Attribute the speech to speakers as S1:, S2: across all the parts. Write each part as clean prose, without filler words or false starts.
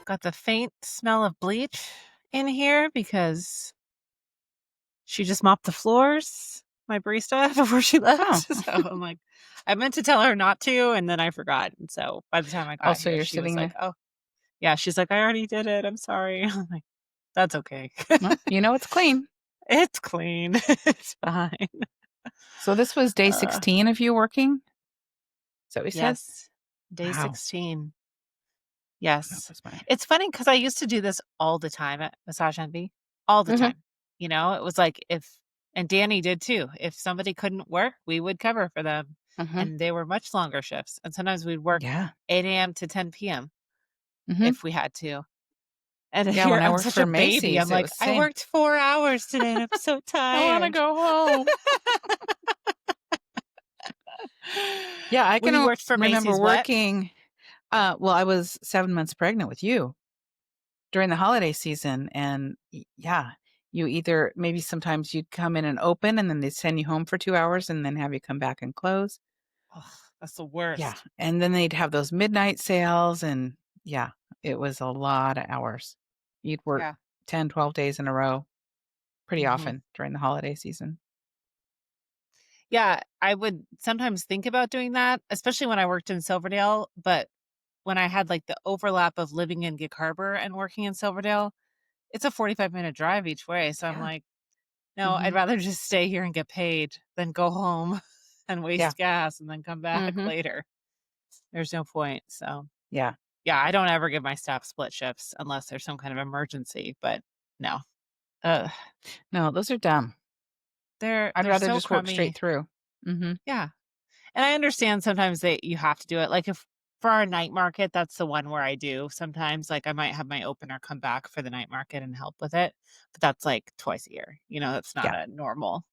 S1: got the faint smell of bleach in here because she just mopped the floors, my barista, before she left.
S2: Oh.
S1: So I'm like, I meant to tell her not to, and then I forgot. And so by the time I got
S2: Also,
S1: here,
S2: you're
S1: she was
S2: sitting
S1: like,
S2: there.
S1: "Oh, yeah." She's like, "I already did it. I'm sorry." I'm like, "That's okay.
S2: Well, it's clean.
S1: It's clean. It's fine."
S2: So this was day
S1: Uh,
S2: 16 of you working? Is that what you said?
S1: yes, day
S2: Wow.
S1: 16.
S2: That
S1: Yes.
S2: was my
S1: It's funny because I used to do this all the time at Massage Envy, all the
S2: Mhm.
S1: time. It was like and Danny did too. If somebody couldn't work, we would cover for them.
S2: Mhm.
S1: And they were much longer shifts. And sometimes we'd work
S2: Yeah.
S1: 8 a.m. to 10 p.m.
S2: Mhm.
S1: if we had to. And
S2: Yeah,
S1: here
S2: when I
S1: I'm
S2: worked
S1: such a
S2: for
S1: baby. I'm
S2: Macy's, it
S1: like,
S2: was the
S1: I
S2: same.
S1: worked 4 hours today and I'm so
S2: I wanna
S1: tired.
S2: go home. Yeah, I
S1: When
S2: can
S1: you worked for
S2: remember
S1: Macy's, what?
S2: working well, I was 7 months pregnant with you during the holiday season, and yeah, you either maybe sometimes you'd come in and open, and then they'd send you home for 2 hours and then have you come back and close.
S1: Ugh, that's the
S2: Yeah,
S1: worst.
S2: and then they'd have those midnight sales, and yeah, it was a lot of hours. You'd work
S1: Yeah.
S2: 10, 12 days in a row pretty
S1: hmm
S2: often during the holiday season.
S1: Yeah, I would sometimes think about doing that, especially when I worked in Silverdale, but when I had, like, the overlap of living in Gig Harbor and working in Silverdale, it's a 45-minute drive each way, so I'm
S2: Yeah.
S1: like, "No, I'd
S2: Mhm.
S1: rather just stay here and get paid than go home and
S2: Yeah.
S1: waste gas and then come back
S2: Mhm.
S1: later." There's no point, so,
S2: Yeah.
S1: yeah, I don't ever give my staff split shifts unless there's some kind of emergency, but no. Ugh,
S2: No, those are dumb. I'd
S1: they're
S2: rather
S1: so
S2: just work straight
S1: crummy.
S2: through. Mhm.
S1: Yeah. And I understand sometimes that you have to do it. Like if for our night market, that's the one where I do sometimes. Like I might have my opener come back for the night market and help with it, but that's like twice a year. That's not
S2: Yeah.
S1: a normal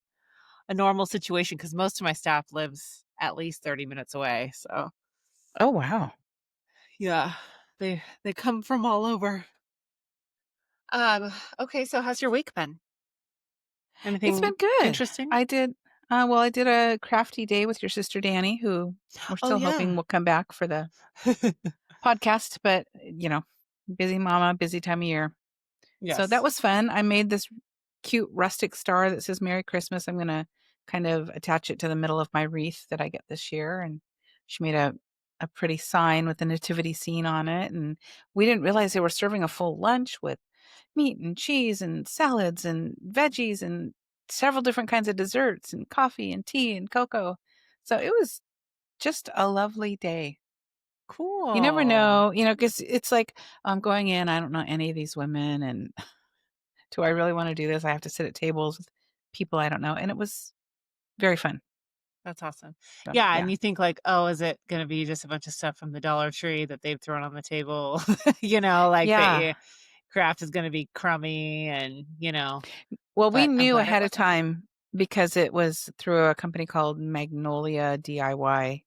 S1: situation because most of my staff lives at least 30 minutes away. So
S2: Oh, wow.
S1: yeah, they come from all over. Okay, so how's your week been?
S2: It's
S1: Anything
S2: been good.
S1: interesting?
S2: I did a crafty day with your sister Danny, who we're
S1: Oh
S2: still hoping
S1: yeah.
S2: will come back for the podcast, but, busy mama, busy time of year. So that
S1: Yes.
S2: was fun. I made this cute rustic star that says Merry Christmas. I'm gonna kind of attach it to the middle of my wreath that I get this year, and she made a pretty sign with the nativity scene on it, and we didn't realize they were serving a full lunch with meat and cheese and salads and veggies and several different kinds of desserts and coffee and tea and cocoa. So it was just a lovely day. You never
S1: Cool.
S2: know, because it's like I'm going in, I don't know any of these women, and do I really want to do this? I have to sit at tables with people I don't know. And it was very fun.
S1: That's awesome.
S2: So,
S1: Yeah,
S2: yeah.
S1: and you think like, "Oh, is it gonna be just a bunch of stuff from the Dollar Tree that they've thrown on the table?" Like
S2: Yeah.
S1: the craft is gonna be crummy and
S2: Well, we
S1: but I'm
S2: knew
S1: glad it
S2: ahead of
S1: wasn't.
S2: time because it was through a company called Magnolia DIY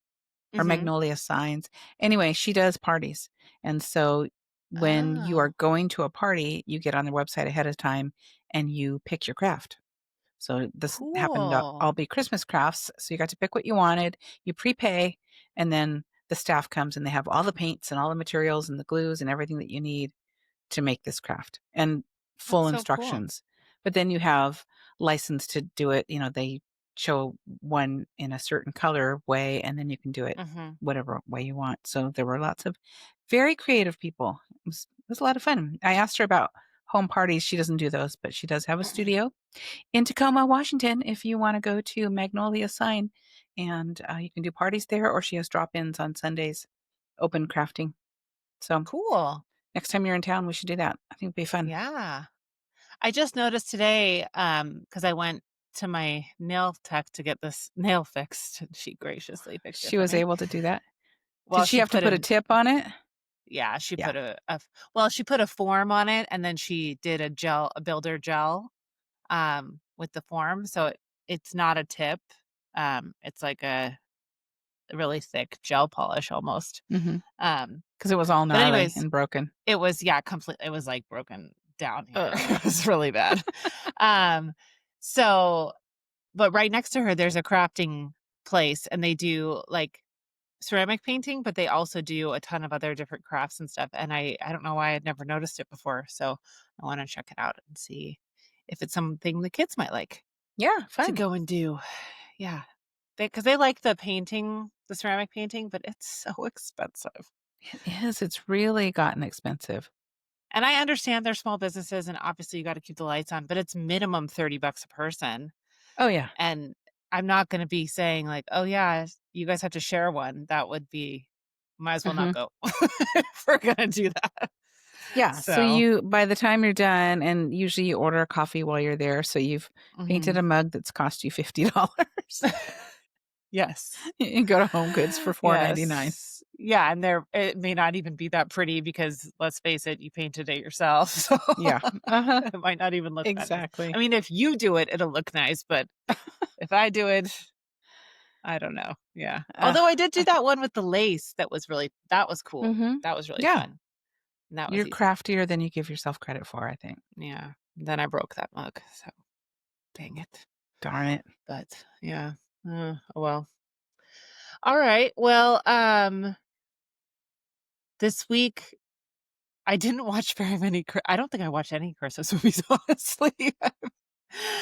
S2: or
S1: Mhm.
S2: Magnolia Signs. Anyway, she does parties. And so when you are
S1: Oh,
S2: going to a party, you get on their website ahead of time and you pick your craft. So this happened to all
S1: cool.
S2: be Christmas crafts. So you got to pick what you wanted, you prepay, and then the staff comes and they have all the paints and all the materials and the glues and everything that you need to make this craft and
S1: That's
S2: full
S1: so cool.
S2: instructions. But then you have license to do it. They show one in a certain color way, and then you can do it
S1: Mhm.
S2: whatever way you want. So there were lots of very creative people. It was a lot of fun. I asked her about home parties. She doesn't do those, but she does have a studio in Tacoma, Washington, if you want to go to Magnolia Sign. And you can do parties there, or she has drop ins on Sundays, open crafting. So
S1: Cool.
S2: next time you're in town, we should do that. I think it'd be fun.
S1: Yeah. I just noticed today, because I went to my nail tech to get this nail fixed, and she graciously fixed it
S2: She
S1: for
S2: was
S1: me.
S2: able to do that. Did
S1: Well,
S2: she
S1: she
S2: have to
S1: put
S2: put a
S1: in
S2: tip on it?
S1: Yeah, she
S2: Yeah.
S1: put she put a form on it, and then she did a builder gel, with the form, so it's not a tip, it's like a really thick gel polish almost,
S2: Mhm.
S1: um,
S2: 'Cause it was all
S1: but
S2: gnarly
S1: anyways,
S2: and broken.
S1: it was yeah, it was, like, broken down here,
S2: Ugh.
S1: it was really bad, um, so but right next to her, there's a crafting place, and they do, like ceramic painting, but they also do a ton of other different crafts and stuff, and I don't know why I'd never noticed it before, so I wanna check it out and see if it's something the kids might like
S2: Yeah,
S1: to
S2: fun.
S1: go and do. Yeah. Because they like the painting, the ceramic painting, but it's so expensive.
S2: It is, it's really gotten expensive.
S1: And I understand they're small businesses and obviously you gotta keep the lights on, but it's minimum $30 a person,
S2: Oh, yeah.
S1: and I'm not gonna be saying like, "Oh, yeah, you guys have to share one." That would be might as well not
S2: Mhm.
S1: go if we're gonna do that.
S2: Yeah, so
S1: So,
S2: you by the time you're done and usually you order a coffee while you're there, so you've painted
S1: mhm.
S2: a mug that's cost you $50.
S1: Yes.
S2: You go to Home Goods for $4.99.
S1: Yes. Yeah, and there it may not even be that pretty because let's face it, you painted it yourself, so
S2: Yeah. Uh-huh.
S1: it might not even look that nice. I
S2: Exactly.
S1: mean, if you do it, it'll look nice, but if I do it, I don't know. Yeah.
S2: Uh,
S1: Although I did do
S2: I
S1: that one with the lace that was cool.
S2: Mhm.
S1: That was really
S2: Yeah.
S1: fun, and that was
S2: You're
S1: easy.
S2: craftier than you give yourself credit for, I think.
S1: Yeah. Then I broke that mug, so dang it.
S2: Darn it.
S1: But yeah. Oh well. Alright. Well, this week I didn't watch very many I don't think I watched any Christmas movies, honestly.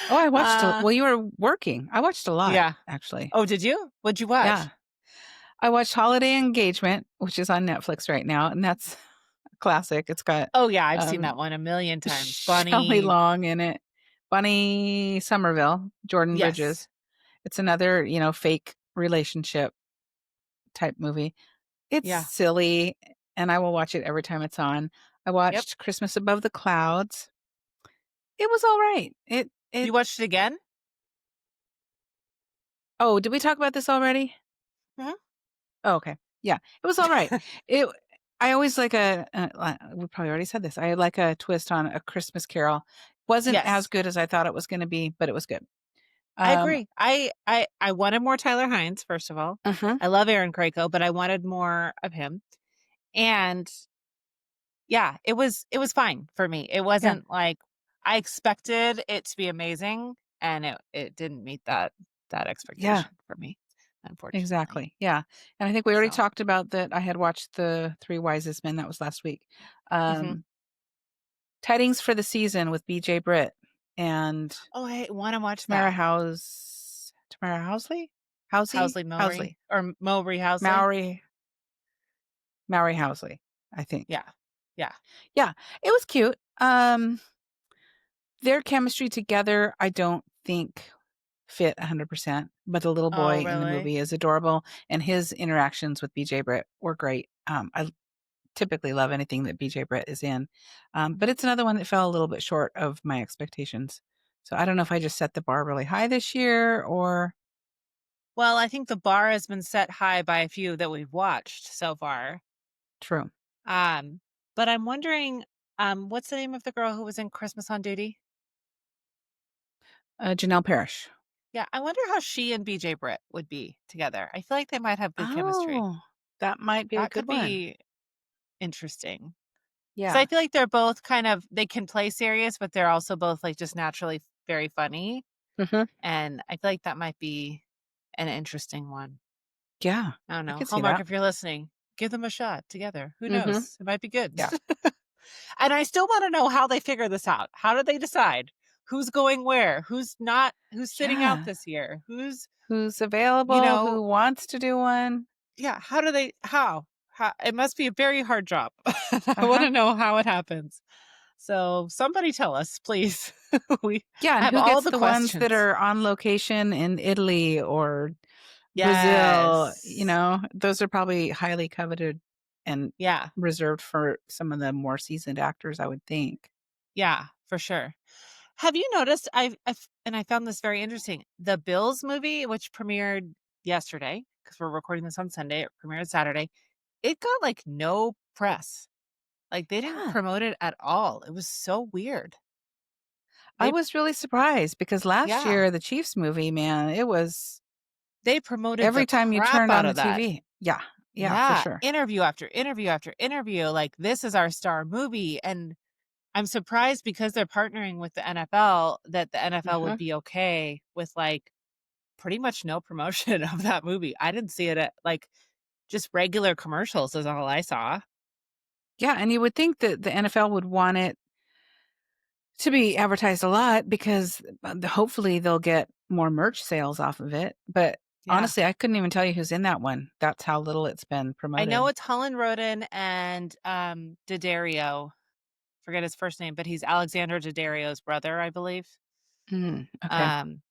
S2: Oh, I watched a
S1: Uh,
S2: well, you were working. I watched a lot,
S1: yeah.
S2: actually.
S1: Oh, did you? What'd you
S2: Yeah.
S1: watch?
S2: I watched Holiday Engagement, which is on Netflix right now, and that's a classic. It's got,
S1: Oh, yeah, I've seen
S2: um,
S1: that one a million times.
S2: Shelley
S1: Bunny.
S2: Long in it, Bunny Somerville, Jordan
S1: Yes.
S2: Bridges. It's another, fake relationship type movie. It's
S1: Yeah.
S2: silly, and I will watch it every time it's on. I
S1: Yep.
S2: watched Christmas Above the Clouds. It was alright.
S1: You watched it again?
S2: Oh, did we talk about this already?
S1: Mhm.
S2: Oh, okay. Yeah, it was alright. It I always like we probably already said this. I like a twist on A Christmas Carol. Wasn't as
S1: Yes.
S2: good as I thought it was gonna be, but it was good.
S1: I
S2: Um
S1: agree. I wanted more Tyler Hines, first of all.
S2: Mhm.
S1: I love Aaron Krakow, but I wanted more of him. And yeah, it was fine for me. It
S2: Yeah.
S1: wasn't like I expected it to be amazing, and it didn't meet that
S2: Yeah,
S1: expectation for me, unfortunately.
S2: exactly. Yeah, and I think we already
S1: So,
S2: talked about that I had watched The Three Wisest Men, that was last week.
S1: mhm.
S2: Um, Tidings for the Season with BJ Britt and
S1: Oh, I wanna watch
S2: Tamara
S1: that.
S2: House Tamara Housley? Housey?
S1: Housley Mowry
S2: Housley.
S1: or Mowry Housley?
S2: Mowry Mowry Housley, I think.
S1: Yeah. Yeah.
S2: Yeah, it was cute. Their chemistry together, I don't think fit 100%, but the little boy
S1: Oh,
S2: in the
S1: really?
S2: movie is adorable, and his interactions with BJ Britt were great. I typically love anything that BJ Britt is in, but it's another one that fell a little bit short of my expectations. So I don't know if I just set the bar really high this year or
S1: Well, I think the bar has been set high by a few that we've watched so far.
S2: true.
S1: Um, but I'm wondering, what's the name of the girl who was in Christmas on Duty?
S2: Janelle Parrish.
S1: Yeah, I wonder how she and BJ Britt would be together. I feel like they might have good chemistry.
S2: Oh, that might be a
S1: That could
S2: good one.
S1: be interesting. So I
S2: Yeah.
S1: feel like they're both kind of they can play serious, but they're also both like just naturally very funny.
S2: Mhm.
S1: And I feel like that might be an interesting one.
S2: Yeah,
S1: I don't
S2: I
S1: know.
S2: could see
S1: Hallmark,
S2: that.
S1: if you're listening, give them a shot together. Who
S2: Mhm.
S1: knows? It might be good.
S2: Yeah.
S1: And I still want to know how they figure this out. How did they decide who's going where? Who's not? Who's sitting out
S2: Yeah.
S1: this year? Who's,
S2: Who's
S1: you
S2: available,
S1: know,
S2: who wants to do one.
S1: yeah, how do they how it must be a very hard job. I
S2: Uh-huh.
S1: wanna know how it happens. So, somebody tell us, please. We
S2: Yeah, and
S1: have
S2: who
S1: all
S2: gets
S1: the
S2: the ones that
S1: questions.
S2: are on location in Italy or Brazil,
S1: Yes.
S2: those are probably highly coveted and
S1: Yeah.
S2: reserved for some of the more seasoned actors, I would think.
S1: Yeah, for sure. Have you noticed I've and I found this very interesting. The Bills movie, which premiered yesterday, because 'cause we're recording this on Sunday, it premiered Saturday, it got, like, no press. Like, they didn't
S2: Yeah.
S1: promote it at all. It was so weird.
S2: I
S1: They
S2: was really surprised because last
S1: Yeah.
S2: year, the Chiefs movie, man, it was
S1: They promoted the
S2: every time you
S1: crap
S2: turned
S1: out
S2: on the
S1: of that.
S2: TV. Yeah. Yeah, for
S1: Yeah,
S2: sure.
S1: interview after interview after interview, like, "This is our star movie," and I'm surprised because they're partnering with the NFL that the NFL would
S2: Mhm.
S1: be okay with, like, pretty much no promotion of that movie. I didn't see it at like, just regular commercials is all I saw.
S2: Yeah, and you would think that the NFL would want it to be advertised a lot because, hopefully they'll get more merch sales off of it, but
S1: Yeah.
S2: honestly, I couldn't even tell you who's in that one. That's how little it's been
S1: I know
S2: promoted.
S1: it's Holland Roden and, Daddario. Forget his first name, but he's Alexander Daddario's brother, I believe.
S2: Mm, okay.
S1: Um,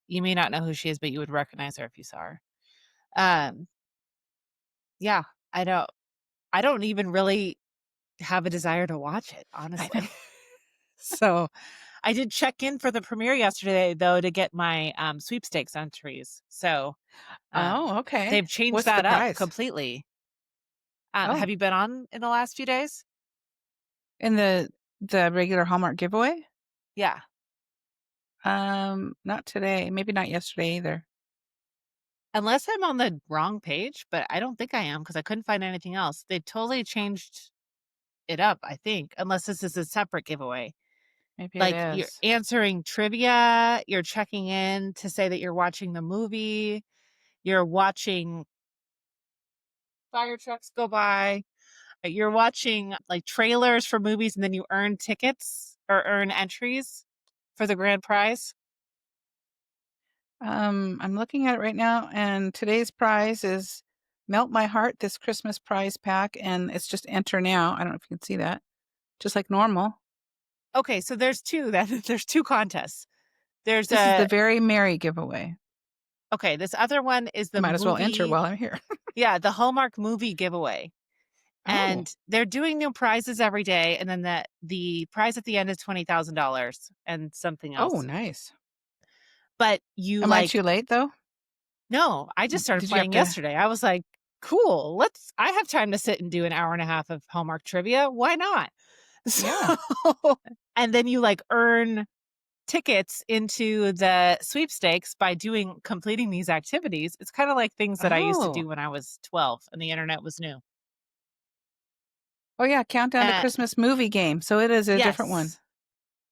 S1: you may not know who she is, but you would recognize her if you saw her. Um, yeah, I don't even really have a desire to watch it,
S2: I know.
S1: honestly. So, I did check in for the premiere yesterday, though, to get my, sweepstakes entries. So,
S2: Oh, okay.
S1: they've changed
S2: What's the
S1: that up
S2: prize?
S1: completely.
S2: Oh,
S1: Have you been on in the last few days?
S2: in the regular Hallmark giveaway?
S1: Yeah.
S2: Not today, maybe not yesterday either.
S1: Unless I'm on the wrong page, but I don't think I am because I couldn't find anything else. They totally changed it up, I think, unless this is a separate giveaway.
S2: Maybe it
S1: Like, you're
S2: is.
S1: answering trivia, you're checking in to say that you're watching the movie, you're watching fire trucks go by, you're watching, like, trailers for movies, and then you earn tickets or earn entries for the grand prize.
S2: I'm looking at it right now, and today's prize is Melt My Heart, this Christmas prize pack, and it's just enter now. I don't know if you can see that. Just like normal.
S1: Okay, so there's 2 then there's 2 contests. There's
S2: This is the
S1: a
S2: very merry giveaway.
S1: okay, this other one is
S2: I
S1: the
S2: might as well enter
S1: movie
S2: while I'm here.
S1: yeah, the Hallmark movie giveaway,
S2: Oh.
S1: and they're doing new prizes every day, and then the prize at the end is $20,000 and something
S2: Oh,
S1: else.
S2: nice.
S1: But you,
S2: Am I too
S1: like
S2: late, though?
S1: no, I just started
S2: Did you have
S1: playing
S2: to
S1: yesterday. I was like, "Cool, let's I have time to sit and do an hour and a half of Hallmark trivia, why not?"
S2: Yeah.
S1: So and then you, like, earn tickets into the sweepstakes by completing these activities. It's kinda like things that I used to
S2: Oh.
S1: do when I was 12 and the internet was new.
S2: Oh, yeah, Countdown to
S1: Uh
S2: Christmas movie game, so it is a different one.
S1: yes.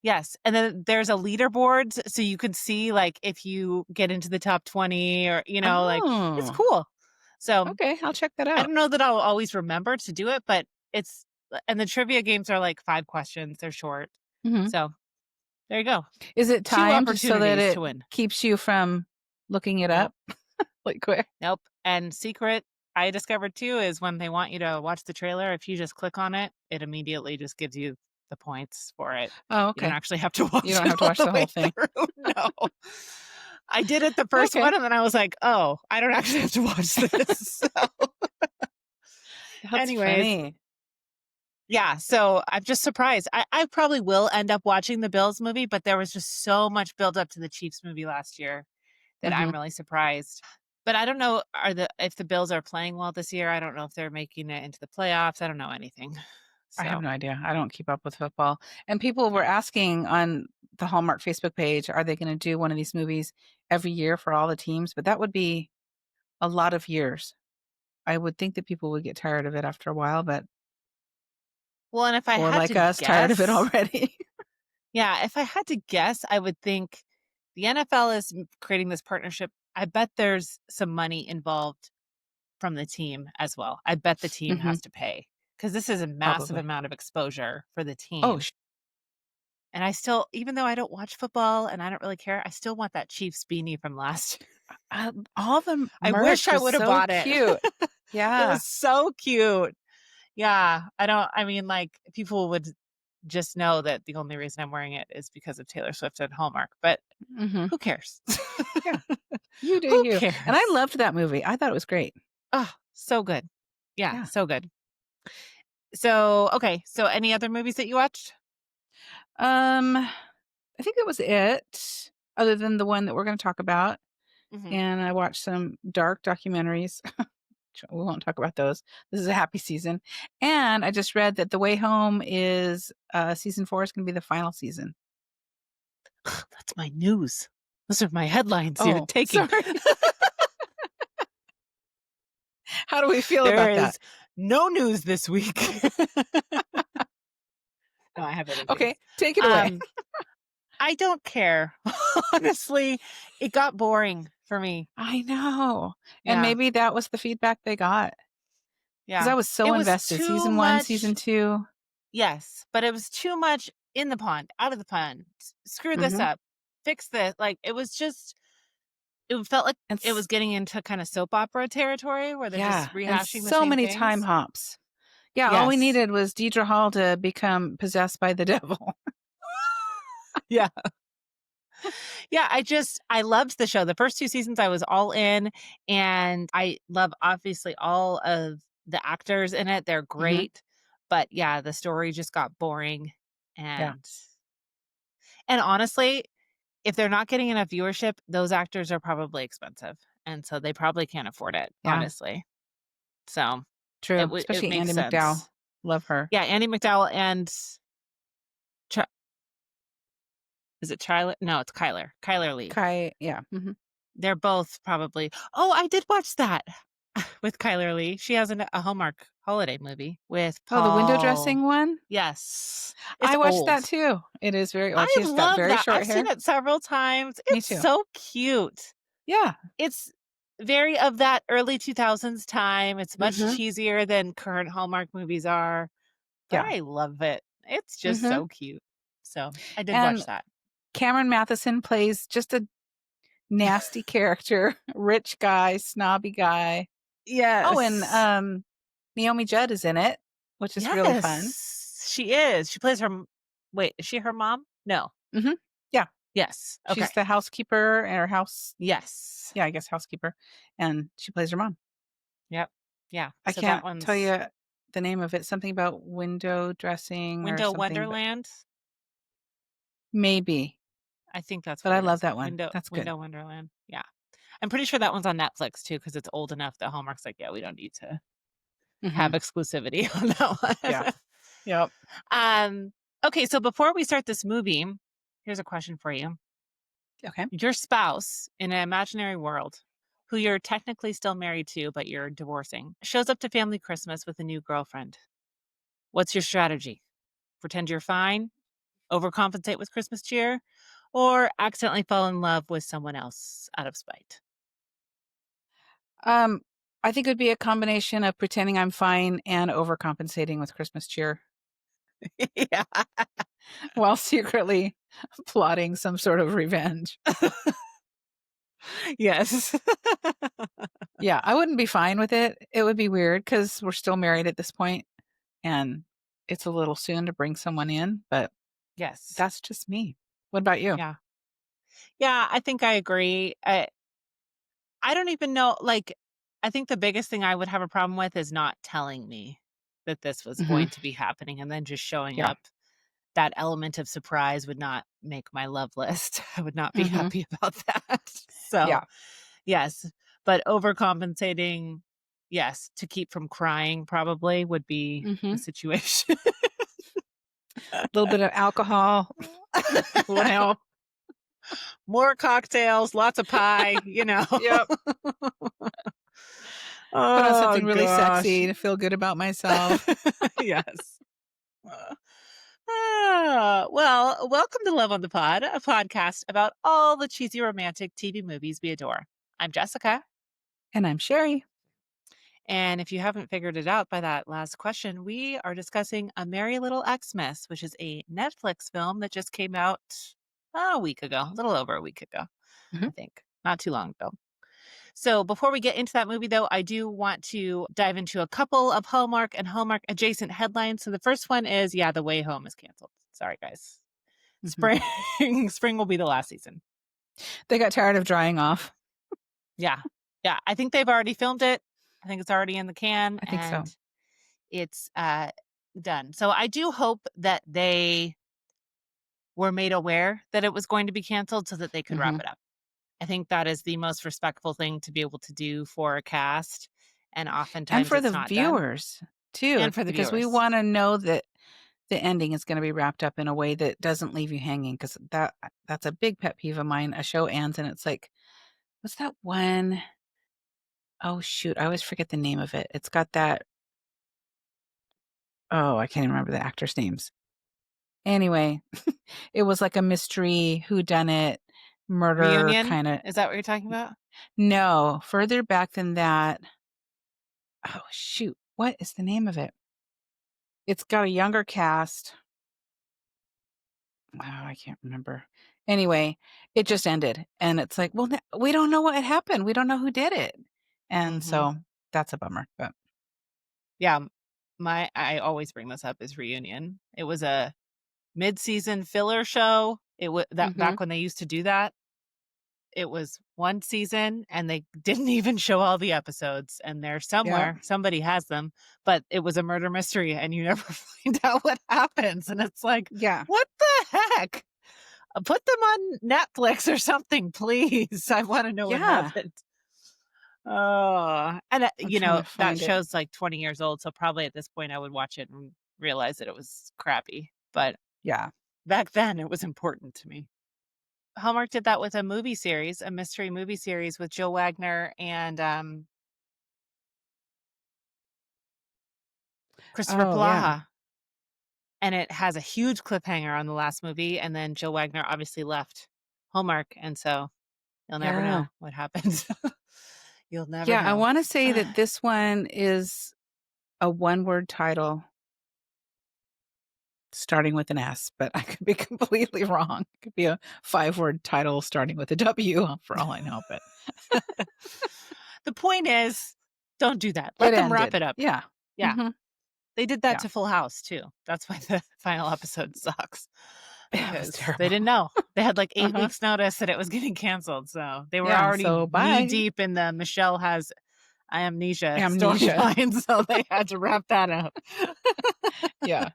S1: Yes, and then there's a leaderboard, so you could see, like, if you get into the top 20 or, like, it's
S2: Oh,
S1: cool. So,
S2: okay, I'll check that
S1: I
S2: out.
S1: don't know that I'll always remember to do it, but it's and the trivia games are, like, 5 questions, they're short.
S2: Mhm.
S1: So, there you go.
S2: Is it
S1: 2
S2: timed so that
S1: opportunities to
S2: it
S1: win.
S2: keeps you from looking it
S1: Nope.
S2: up? Like, quick?
S1: Nope, and secret I discovered too is when they want you to watch the trailer, if you just click on it, it immediately just gives you the points for it.
S2: Oh,
S1: You don't
S2: okay.
S1: actually have to
S2: You
S1: watch
S2: don't
S1: it
S2: have to
S1: all
S2: watch
S1: the
S2: the
S1: way
S2: whole thing.
S1: through, no. I did it the first
S2: Okay.
S1: one, and then I was like, "Oh, I don't actually have to watch this." So,
S2: That's
S1: anyways,
S2: funny.
S1: yeah, so I'm just surprised. I probably will end up watching the Bills movie, but there was just so much build up to the Chiefs movie last year that I'm
S2: Mhm.
S1: really surprised. But I don't know if the Bills are playing well this year. I don't know if they're making it into the playoffs. I don't know anything.
S2: I have
S1: So,
S2: no idea. I don't keep up with football. And people were
S1: yeah.
S2: asking on the Hallmark Facebook page, are they gonna do one of these movies every year for all the teams? But that would be a lot of years. I would think that people would get tired of it after a while, but
S1: Well, and if I
S2: or
S1: had
S2: like
S1: to
S2: us, tired of it
S1: guess,
S2: already.
S1: yeah, if I had to guess, I would think the NFL is creating this partnership. I bet there's some money involved from the team as well. I bet the team
S2: Mhm.
S1: has to pay because this is a massive
S2: Probably.
S1: amount of exposure for the
S2: Oh,
S1: team. And I still, even though I don't watch football and I don't really care, I still want that Chiefs beanie from last year.
S2: all the
S1: I wish
S2: merch
S1: I
S2: was
S1: would have
S2: so
S1: bought it.
S2: cute.
S1: It
S2: Yeah.
S1: was so cute. Yeah, I mean, like, people would just know that the only reason I'm wearing it is because of Taylor Swift and Hallmark, but
S2: Mhm.
S1: who cares?
S2: Yeah. You do
S1: Who
S2: you. And I
S1: cares?
S2: loved that movie. I thought it was great.
S1: Oh, so good. Yeah,
S2: Yeah.
S1: so good. So, okay, so any other movies that you watched?
S2: I think that was it, other than the one that we're gonna talk about,
S1: Mhm.
S2: and I watched some dark documentaries. We won't talk about those. This is a happy season, and I just read that The Way Home is, season 4 is gonna be the final season.
S1: That's my news. Those are my headlines you're
S2: Oh,
S1: taking.
S2: sorry. How do we feel
S1: There
S2: about that?
S1: is no news this week. No, I have other things.
S2: Okay, take it away.
S1: Um, I don't care. Honestly, it got boring. for me.
S2: I know, and
S1: Yeah.
S2: maybe that was the feedback they got because
S1: Yeah.
S2: I was so
S1: It was
S2: invested.
S1: too
S2: Season 1,
S1: much.
S2: season 2.
S1: Yes, but it was too much in the pond, out of the pond. Screw this
S2: Mhm.
S1: up. Fix this. Like it was just it felt like
S2: And
S1: it
S2: s
S1: was getting into kind of soap opera territory where they're
S2: Yeah,
S1: just
S2: and
S1: rehashing the
S2: so
S1: same
S2: many time
S1: things.
S2: hops. Yeah, all we
S1: Yes.
S2: needed was Deidre Hall to become possessed by the devil.
S1: Yeah. Yeah, I loved the show. The first 2 seasons I was all in, and I love obviously all of the actors in it. They're
S2: Mhm.
S1: great. But yeah, the story just got boring
S2: Yeah,
S1: and honestly, if they're not getting enough viewership, those actors are probably expensive, and so they probably can't afford it,
S2: yeah,
S1: honestly. So,
S2: true,
S1: it
S2: especially
S1: makes
S2: Andie MacDowell.
S1: sense.
S2: Love her.
S1: Yeah, Andy McDowell and Ch is it Chyler? No, it's Kyler Lee.
S2: Yeah, mhm.
S1: They're both probably Oh, I did watch that with Kyler Lee. She has a Hallmark holiday movie with
S2: Oh, the window
S1: Paul.
S2: dressing one?
S1: Yes. It's
S2: I watched
S1: old.
S2: that too. It is very old.
S1: I
S2: She's got
S1: love
S2: very
S1: that.
S2: short
S1: I've seen
S2: hair.
S1: it several times.
S2: Me
S1: It's
S2: too.
S1: so cute.
S2: Yeah.
S1: It's very of that early 2000s time. It's much
S2: Mhm.
S1: cheesier than current Hallmark movies are, but
S2: Yeah.
S1: I love it. It's just
S2: Mhm.
S1: so cute. So, I did watch
S2: And
S1: that.
S2: Cameron Matheson plays just a nasty character, rich guy, snobby guy. Oh, and,
S1: Yes.
S2: Naomi Judd is in it, which is really fun.
S1: Yes, she is. She plays her m wait, is she her mom? No.
S2: Mhm. Yeah.
S1: Yes. Okay.
S2: She's the housekeeper or house
S1: Yes.
S2: yeah, I guess housekeeper, and she plays her mom.
S1: Yep. Yeah.
S2: I
S1: So that
S2: can't tell
S1: one's
S2: you the name of it, something about window dressing or
S1: Window
S2: something, but
S1: Wonderland?
S2: maybe,
S1: I think that's
S2: but
S1: what
S2: I
S1: it
S2: love
S1: is.
S2: that one. That's good.
S1: Window Wonderland. Yeah. I'm pretty sure that one's on Netflix too because it's old enough that Hallmark's like, "Yeah, we don't need to have
S2: Mhm.
S1: exclusivity on that
S2: Yeah.
S1: one."
S2: Yep.
S1: Okay, so before we start this movie, here's a question for you.
S2: Okay.
S1: Your spouse in an imaginary world, who you're technically still married to, but you're divorcing, shows up to family Christmas with a new girlfriend. What's your strategy? Pretend you're fine, overcompensate with Christmas cheer, or accidentally fall in love with someone else out of spite?
S2: Um, I think it would be a combination of pretending I'm fine and overcompensating with Christmas cheer
S1: Yeah.
S2: while secretly plotting some sort of revenge.
S1: Yes.
S2: Yeah, I wouldn't be fine with it. It would be weird because 'cause we're still married at this point, and it's a little soon to bring someone in, but
S1: Yes.
S2: that's just me. What about you?
S1: Yeah. Yeah, I think I agree. I don't even know, like, I think the biggest thing I would have a problem with is not telling me that this was
S2: Mhm.
S1: going to be happening and then just showing
S2: Yeah.
S1: up. That element of surprise would not make my love list. I would not be
S2: Mhm.
S1: happy about that. So,
S2: Yeah.
S1: yes, but overcompensating, yes, to keep from crying probably would be the
S2: Mhm.
S1: situation.
S2: A little bit of alcohol would help.
S1: More cocktails, lots of pie, you know.
S2: Yep. Put on
S1: Oh
S2: something really
S1: gosh.
S2: sexy to feel good about myself.
S1: Yes. Uh, well, welcome to Love on the Pod, a podcast about all the cheesy romantic TV movies we adore. I'm Jessica,
S2: And I'm Sherry.
S1: and if you haven't figured it out by that last question, we are discussing A Merry Little Xmas, which is a Netflix film that just came out a week ago, a little over a week ago,
S2: Mhm.
S1: I think, not too long ago. So before we get into that movie, though, I do want to dive into a couple of Hallmark and Hallmark adjacent headlines. So the first one is, yeah, The Way Home is canceled. Sorry, guys.
S2: Mhm.
S1: Spring, spring will be the last season.
S2: They got tired of drying off.
S1: Yeah, yeah. I think they've already filmed it. I think it's already in the can,
S2: I think so.
S1: and it's done. So I do hope that they were made aware that it was going to be canceled so that they could wrap
S2: Mhm.
S1: it up. I think that is the most respectful thing to be able to do for a cast, and
S2: And
S1: oftentimes
S2: for
S1: it's
S2: the
S1: not done.
S2: viewers too,
S1: And for the
S2: because we
S1: viewers.
S2: wanna know that the ending is gonna be wrapped up in a way that doesn't leave you hanging. Because that's a big pet peeve of mine. A show ends and it's like, "What's that one? Oh, shoot, I always forget the name of it. It's got that oh, I can't even remember the actors' names. Anyway, it was like a mystery whodunit, murder
S1: Reunion?
S2: kinda
S1: Is that what you're talking about?
S2: No, further back than that. Oh, shoot. What is the name of it? It's got a younger cast. Oh, I can't remember. Anyway, it just ended, and it's like, well, we don't know what happened. We don't know who did it, and
S1: Mhm.
S2: so that's a bummer. But
S1: Yeah, my I always bring this up is Reunion. It was a mid-season filler show. It was that
S2: hmm
S1: back when they used to do that. It was 1 season, and they didn't even show all the episodes, and they're
S2: yeah,
S1: somewhere, somebody has them, but it was a murder mystery, and you never find out what happens, and it's like,
S2: yeah,
S1: "What the heck? Put them on Netflix or something, please. I wanna know what
S2: yeah.
S1: happened." Oh, and,
S2: I'm trying to
S1: that
S2: find it.
S1: show's, like, 20 years old, so probably at this point, I would watch it and realize that it was crappy, but
S2: Yeah.
S1: back then, it was important to me. Hallmark did that with a movie series, a mystery movie series with Jill Wagner and, Christopher
S2: Oh, yeah.
S1: Plaha, and it has a huge cliffhanger on the last movie, and then Jill Wagner obviously left Hallmark, and so you'll never
S2: Yeah.
S1: know what happens. You'll never
S2: Yeah, I
S1: know.
S2: wanna say that this one is a one-word title starting with an S, but I could be completely wrong. It could be a five-word title starting with a W for all I know, but
S1: The point is, don't do that.
S2: it
S1: Let them wrap
S2: ended.
S1: it up.
S2: Yeah.
S1: Yeah,
S2: Mhm.
S1: they did that
S2: Yeah.
S1: to Full House too. That's why the final episode sucks,
S2: Yeah, it was
S1: because they
S2: terrible.
S1: didn't know. They had, like, 8
S2: Uh-huh.
S1: weeks notice that it was getting canceled, so they were
S2: Yeah,
S1: already
S2: so
S1: knee
S2: bye.
S1: deep in the Michelle has amnesia
S2: Amnesia.
S1: storyline, so they had to wrap that up.
S2: Yeah.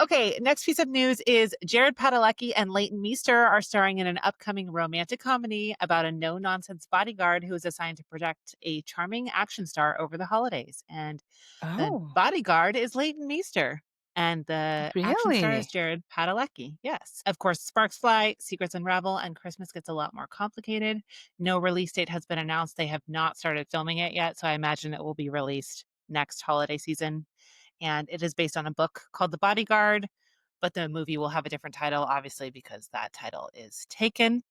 S1: Okay, next piece of news is Jared Padalecki and Leighton Meester are starring in an upcoming romantic comedy about a no-nonsense bodyguard who is assigned to protect a charming action star over the holidays. And the
S2: Oh,
S1: bodyguard is Leighton Meester, and the action star is
S2: really?
S1: Jared Padalecki. Yes. Of course, sparks fly, secrets unravel, and Christmas gets a lot more complicated. No release date has been announced. They have not started filming it yet, so I imagine it will be released next holiday season. And it is based on a book called The Bodyguard, but the movie will have a different title, obviously, because that title is taken.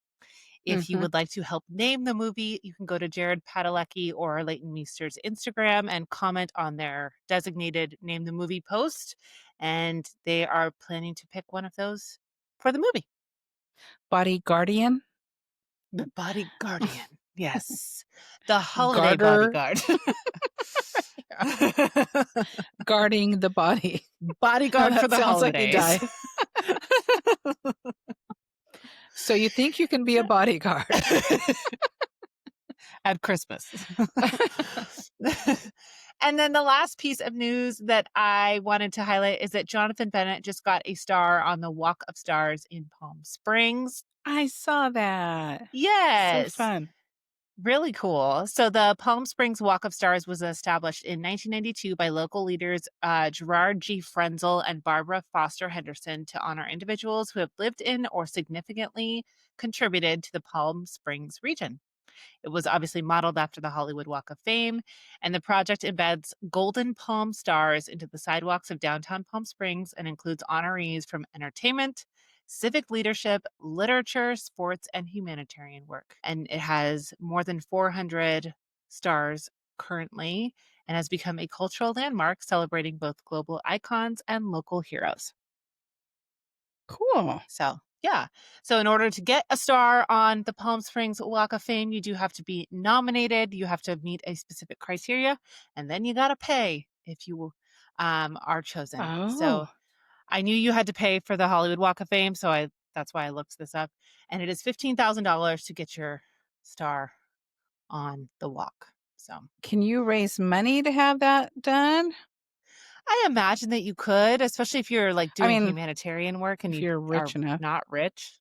S1: If you
S2: Mhm.
S1: would like to help name the movie, you can go to Jared Padalecki or Leighton Meester's Instagram and comment on their designated Name the Movie post. And they are planning to pick one of those for the movie.
S2: Body guardian?
S1: The Body Guardian. Yes. The Holiday
S2: Garter
S1: Bodyguard.
S2: guarding the body. Now
S1: Bodyguard for
S2: that
S1: the
S2: sounds like you
S1: holidays.
S2: die. So you think you can be a bodyguard.
S1: At Christmas. And then the last piece of news that I wanted to highlight is that Jonathan Bennett just got a star on the Walk of Stars in Palm Springs.
S2: I saw that. So
S1: Yes,
S2: fun.
S1: really cool. So the Palm Springs Walk of Stars was established in 1992 by local leaders Gerard G. Frenzel and Barbara Foster Henderson to honor individuals who have lived in or significantly contributed to the Palm Springs region. It was obviously modeled after the Hollywood Walk of Fame, and the project embeds golden palm stars into the sidewalks of downtown Palm Springs and includes honorees from entertainment, civic leadership, literature, sports, and humanitarian work. And it has more than 400 stars currently and has become a cultural landmark celebrating both global icons and local heroes.
S2: Cool.
S1: So, yeah. So, in order to get a star on the Palm Springs Walk of Fame, you do have to be nominated. You have to meet a specific criteria, and then you got to pay if you are chosen. So,
S2: Oh,
S1: I knew you had to pay for the Hollywood Walk of Fame, so I that's why I looked this up, and it is $15,000 to get your star on the walk. So,
S2: can you raise money to have that done?
S1: I imagine that you could, especially if you're like
S2: I
S1: doing
S2: mean,
S1: humanitarian work and
S2: if
S1: you
S2: you're
S1: are
S2: rich enough.
S1: not rich.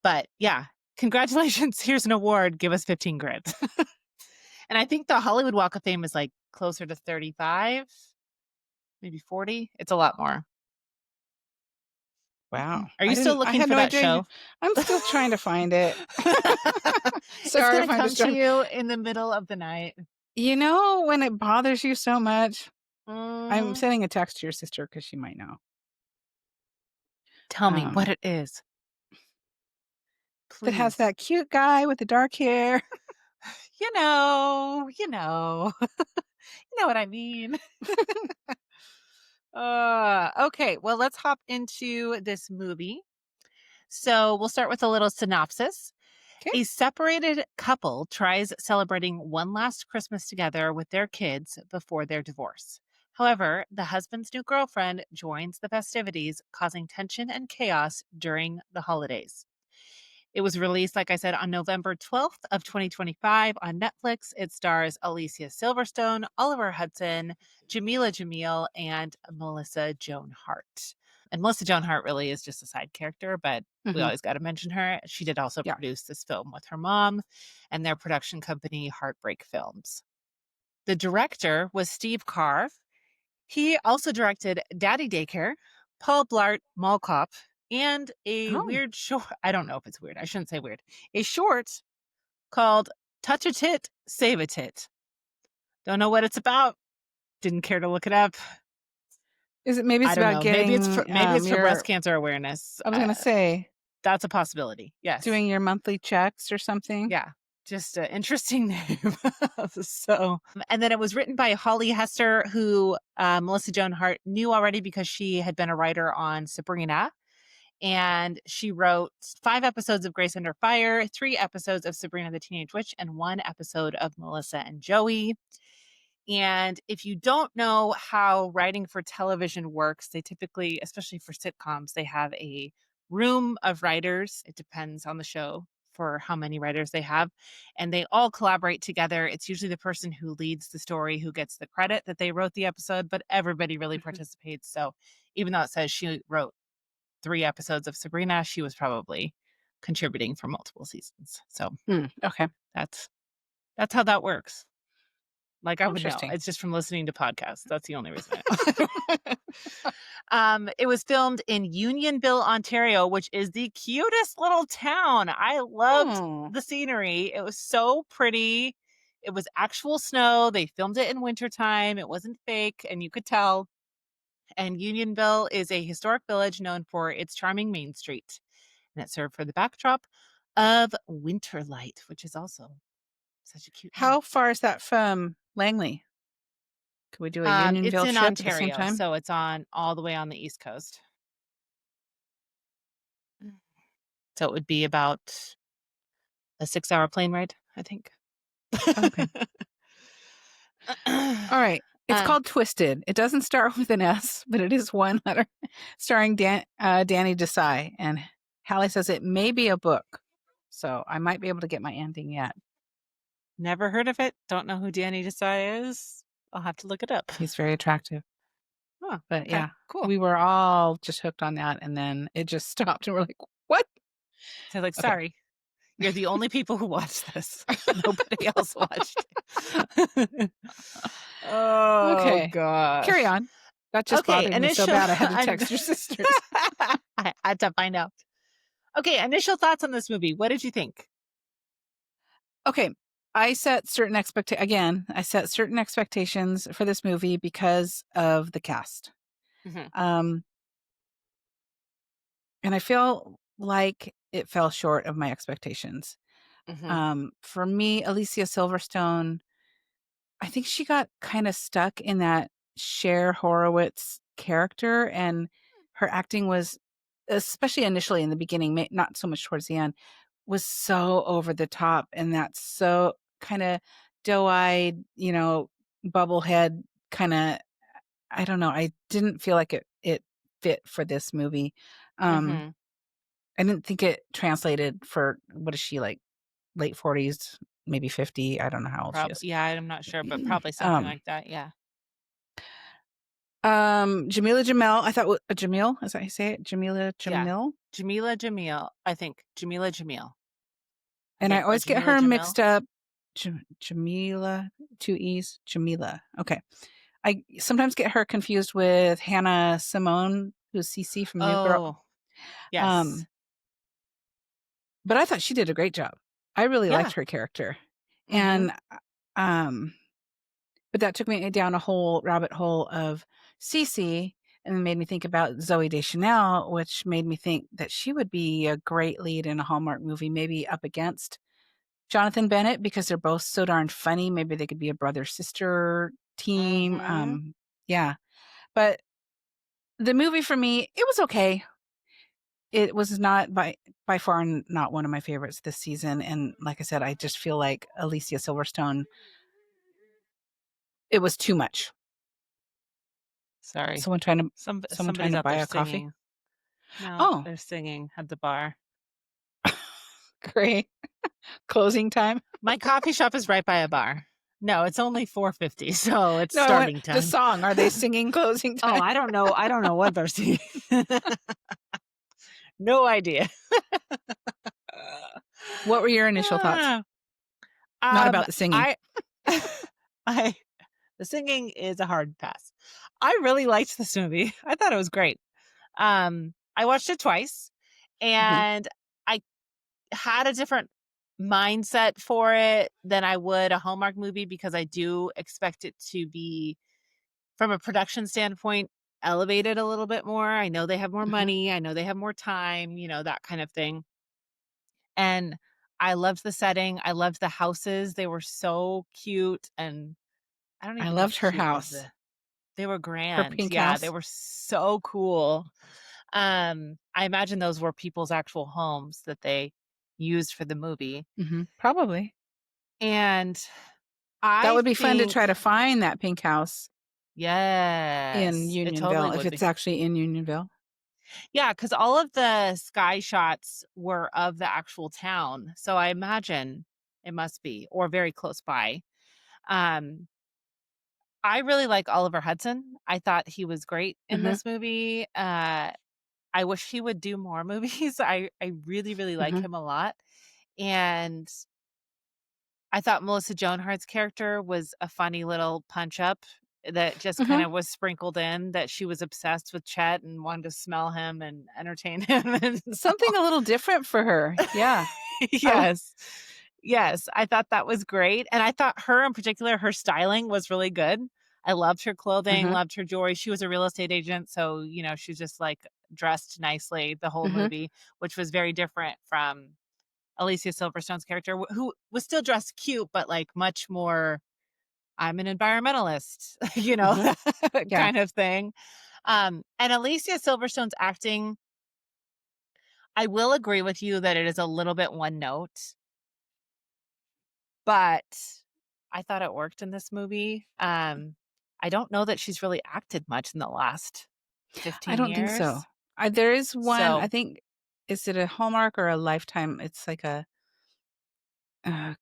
S1: But yeah, congratulations. Here's an award. Give us 15 grand. And I think the Hollywood Walk of Fame is like closer to 35, maybe 40. It's a lot more.
S2: Wow.
S1: Are you still
S2: I
S1: looking
S2: had
S1: for
S2: no
S1: that
S2: idea.
S1: show?
S2: I'm still trying to find it.
S1: It's
S2: Sorry
S1: going
S2: if
S1: to
S2: I'm
S1: come to
S2: distracted.
S1: you in the middle of the night.
S2: You know, when it bothers you so much, I'm
S1: Mhm.
S2: sending a text to your sister because she might know.
S1: Tell me what
S2: Um,
S1: it is.
S2: that has
S1: please.
S2: that cute guy with the dark hair.
S1: You know, you know, you know what I mean. Okay, well, let's hop into this movie. So we'll start with a little synopsis.
S2: Okay.
S1: A separated couple tries celebrating one last Christmas together with their kids before their divorce. However, the husband's new girlfriend joins the festivities, causing tension and chaos during the holidays. It was released, like I said, on November 12th of 2025 on Netflix. It stars Alicia Silverstone, Oliver Hudson, Jamila Jamil, and Melissa Joan Hart. And Melissa Joan Hart really is just a side character, but we
S2: Mhm.
S1: always got to mention her. She did also
S2: Yeah.
S1: produce this film with her mom and their production company, Heartbreak Films. The director was Steve Carr. He also directed Daddy Daycare, Paul Blart Mall Cop, and a
S2: Oh,
S1: weird short. I don't know if it's weird. I shouldn't say weird. A short called Touch a Tit, Save a Tit. Don't know what it's about. Didn't care to look it up.
S2: is it maybe
S1: I
S2: it's
S1: don't
S2: about
S1: know.
S2: getting,
S1: Maybe it's for breast
S2: your
S1: cancer awareness.
S2: I was gonna say,
S1: That's a possibility. Yes.
S2: doing your monthly checks or something?
S1: Yeah. Just an interesting name. So, and then it was written by Holly Hester, who Melissa Joan Hart knew already because she had been a writer on Sabrina. And she wrote 5 episodes of Grace Under Fire, 3 episodes of Sabrina the Teenage Witch, and 1 episode of Melissa and Joey. And if you don't know how writing for television works, they typically, especially for sitcoms, they have a room of writers. It depends on the show for how many writers they have. And they all collaborate together. It's usually the person who leads the story who gets the credit that they wrote the episode, but everybody really
S2: Mhm.
S1: participates. So even though it says she wrote 3 episodes of Sabrina, she was probably contributing for multiple seasons. So
S2: Okay.
S1: that's that's how that works. Like, I would know.
S2: Interesting.
S1: It's just from listening to podcasts. That's the only reason I know. It was filmed in Unionville, Ontario, which is the cutest little town. I loved
S2: Oh,
S1: the scenery. It was so pretty. It was actual snow. They filmed it in wintertime. It wasn't fake, and you could tell. And Unionville is a historic village known for its charming Main Street. And it served for the backdrop of Winterlight, which is also such a cute name.
S2: how far is that from Langley? Could we do a
S1: It's
S2: Unionville
S1: in
S2: trip at the same
S1: Ontario,
S2: time?
S1: so it's on all the way on the East Coast. So it would be about a 6-hour plane ride, I think.
S2: Okay. All right. It's
S1: Um,
S2: called Twisted. It doesn't start with an S, but it is one letter, starring Danny Desai. And Hallie says it may be a book, so I might be able to get my ending yet.
S1: Never heard of it. Don't know who Danny Desai is. I'll have to look it up.
S2: He's very attractive.
S1: Oh,
S2: But
S1: okay,
S2: yeah,
S1: cool.
S2: we were all just hooked on that, and then it just stopped, and we're like, "What?"
S1: So, like,
S2: Okay.
S1: sorry, you're the only people who watched this. Nobody else watched it. Oh
S2: Okay. Carry
S1: gosh.
S2: on. That just
S1: Okay,
S2: bothered me so
S1: initial.
S2: bad I had to text your sisters.
S1: I had to find out. Okay, initial thoughts on this movie. What did you think?
S2: Okay. I set certain expectations for this movie because of the cast.
S1: Mhm,
S2: Um, and I feel like it fell short of my expectations.
S1: mhm,
S2: For me, Alicia Silverstone, I think she got kind of stuck in that Cher Horowitz character, and her acting was, especially initially in the beginning, not so much towards the end, was so over the top, and that's so kind of doe-eyed, bubblehead kind of. I don't know. I didn't feel like it fit for this movie. Um,
S1: mhm.
S2: I didn't think it translated for, what is she, like, late 40s, maybe 50. I don't know how old she is.
S1: Yeah, I'm not sure, but probably something
S2: um,
S1: like that, yeah.
S2: Jamila Jamel, I thought, Jamil, is that how you say it? Jamila
S1: Yeah.
S2: Jamil?
S1: Jamila Jamil, I think. Jamila Jamil, I
S2: And I
S1: think, or
S2: always get
S1: Jamila
S2: her
S1: Jamil.
S2: mixed up. Jamila, 2 E's, Jamila. Okay. I sometimes get her confused with Hannah Simone, who's Cece from New Girl.
S1: Oh, yes.
S2: Um, but I thought she did a great job. I really
S1: Yeah.
S2: liked her character.
S1: Mhm.
S2: And, um, but that took me down a whole rabbit hole of Cece. and it made me think about Zoe Deschanel, which made me think that she would be a great lead in a Hallmark movie, maybe up against Jonathan Bennett because they're both so darn funny. Maybe they could be a brother-sister team.
S1: Mhm.
S2: Yeah. But the movie for me, it was okay. It was not by far not one of my favorites this season, and like I said, I just feel like Alicia Silverstone, it was too much.
S1: Sorry.
S2: Someone trying
S1: Somebody's
S2: to
S1: out
S2: buy
S1: there
S2: a coffee?
S1: singing. No,
S2: Oh,
S1: they're singing at the bar.
S2: great. Closing time?
S1: My coffee shop is right by a bar. No, it's only 4:50, so it's
S2: No, I want
S1: starting
S2: the
S1: time.
S2: song. Are they singing closing
S1: Oh,
S2: time?
S1: I don't know what they're singing. No idea.
S2: What were your initial thoughts?
S1: Ah,
S2: Not
S1: um,
S2: about the singing.
S1: I I the singing is a hard pass. I really liked this movie. I thought it was great. I watched it twice,
S2: Mhm,
S1: and I had a different mindset for it than I would a Hallmark movie because I do expect it to be, from a production standpoint, elevated a little bit more. I know they have more
S2: mhm.
S1: money, I know they have more time, that kind of thing. And I loved the setting, I loved the houses, they were so cute, and I don't
S2: I
S1: even know
S2: loved
S1: if
S2: her
S1: cute was
S2: house,
S1: the they were
S2: her
S1: grand.
S2: pink
S1: Yeah, they
S2: house.
S1: were so cool. I imagine those were people's actual homes that they used for the movie.
S2: Mhm, probably.
S1: And
S2: That
S1: I
S2: would be fun to try
S1: think
S2: to find that pink house in
S1: yes, it totally
S2: Unionville, if
S1: would
S2: it's
S1: be.
S2: actually in Unionville.
S1: Yeah, because all of the sky shots were of the actual town, so I imagine it must be, or very close by. Um, I really like Oliver Hudson. I thought he was great in
S2: Mhm,
S1: this movie. I wish he would do more movies. I really, really like
S2: mhm,
S1: him a lot, and I thought Melissa Joan Hart's character was a funny little punch up that just kind
S2: mhm.
S1: of was sprinkled in, that she was obsessed with Chet and wanted to smell him and entertain him and
S2: Something a little different for her. Yeah. I
S1: yes. Yes, I thought that was great, and I thought her in particular, her styling was really good. I loved her clothing,
S2: Mhm,
S1: loved her jewelry. She was a real estate agent, so, she's just, like, dressed nicely the whole
S2: mhm,
S1: movie, which was very different from Alicia Silverstone's character, who was still dressed cute, but, like, much more, "I'm an environmentalist,"
S2: mhm. Yeah.
S1: kind of thing. And Alicia Silverstone's acting, I will agree with you that it is a little bit one note, but I thought it worked in this movie. I don't know that she's really acted much in the last
S2: I
S1: 15
S2: don't think so.
S1: years.
S2: There is one, I
S1: So
S2: think, is it a Hallmark or a Lifetime? It's like a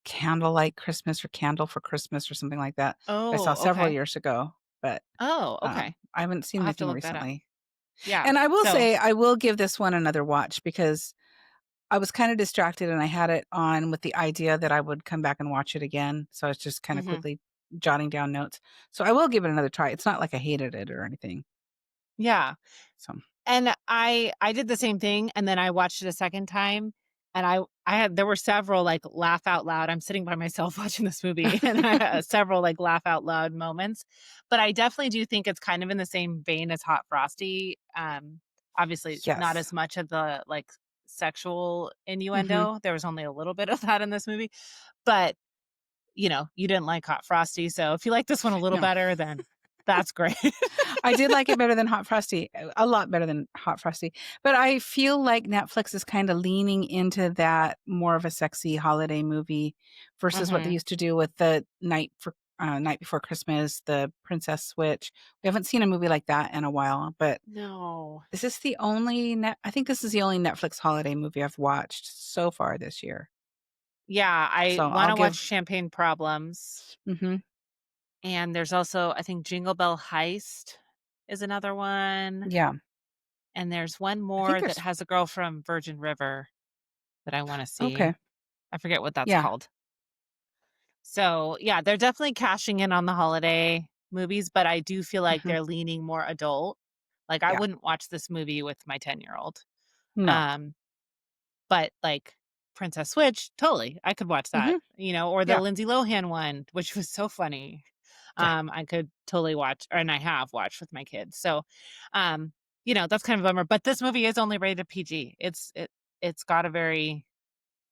S2: Candlelight Christmas or Candle for Christmas or something like that. I saw
S1: oh,
S2: several
S1: okay.
S2: years ago, but,
S1: Oh, okay.
S2: I haven't seen
S1: I'll have to
S2: anything
S1: look that up.
S2: recently.
S1: Yeah.
S2: And I will
S1: So
S2: say, I will give this one another watch because I was kinda distracted and I had it on with the idea that I would come back and watch it again, so I was just kinda
S1: mhm.
S2: quickly jotting down notes. So I will give it another try. It's not like I hated it or anything.
S1: Yeah.
S2: So
S1: And I did the same thing, and then I watched it a second time, and I had there were several, like, laugh out loud, I'm sitting by myself watching this movie, and I had several, like, laugh out loud moments, but I definitely do think it's kind of in the same vein as Hot Frosty, obviously not
S2: yes.
S1: as much of the, like, sexual
S2: Mhm.
S1: innuendo, there was only a little bit of that in this movie, but, you didn't like Hot Frosty, so if you like this one a little
S2: No.
S1: better, then that's great.
S2: I did like it better than Hot Frosty, a lot better than Hot Frosty, but I feel like Netflix is kinda leaning into that more of a sexy holiday movie versus what they
S1: Mhm.
S2: used to do with the Night Before Christmas, the Princess Switch. We haven't seen a movie like that in a while, but
S1: No.
S2: this is the only net I think this is the only Netflix holiday movie I've watched so far this year.
S1: Yeah, I
S2: So I'll
S1: wanna watch
S2: give
S1: Champagne Problems,
S2: Mhm.
S1: and there's also, I think, Jingle Bell Heist is another one,
S2: Yeah.
S1: and there's one
S2: I think
S1: more that
S2: there's
S1: has a girl from Virgin River that I wanna
S2: okay.
S1: see. I forget what that's
S2: Yeah.
S1: called. So, yeah, they're definitely cashing in on the holiday movies, but I do feel like
S2: Mhm.
S1: they're leaning more adult. Like, I
S2: Yeah.
S1: wouldn't watch this movie with my 10-year-old.
S2: No.
S1: Um, but, like, Princess Switch, totally, I could watch that,
S2: Mhm.
S1: or the
S2: Yeah.
S1: Lindsay Lohan one, which was so funny.
S2: Yeah.
S1: I could totally watch, and I have watched with my kids. So, um, that's kind of a bummer. But this movie is only rated PG. It's got a very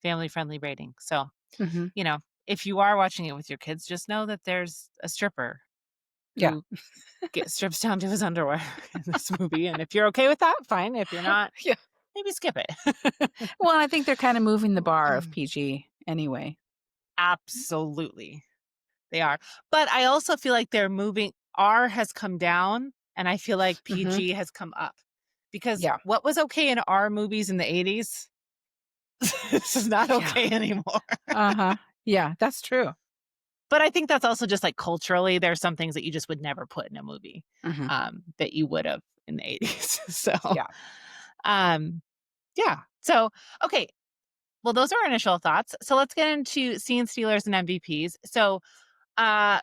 S1: family friendly rating. So,
S2: Mhm.
S1: you know, if you are watching it with your kids, just know that there's a stripper
S2: Yeah.
S1: who strips down to his underwear in this movie. And if you're okay with that, fine. If you're not,
S2: Yeah.
S1: maybe skip it.
S2: Well, I think they're kinda moving the bar of PG anyway.
S1: Absolutely. They are. But I also feel like they're moving R has come down, and I feel like
S2: Mhm.
S1: PG has come up. Because
S2: Yeah.
S1: what was okay in R movies in the '80s, this is not
S2: Yeah.
S1: okay anymore.
S2: Uh-huh. Yeah, that's true.
S1: But I think that's also just, like, culturally, there's some things that you just would never put in a movie,
S2: Mhm.
S1: that you would've in the '80s. So,
S2: Yeah.
S1: um, yeah. So, okay. Well, those are our initial thoughts. So let's get into scene stealers and MVPs. So, uh,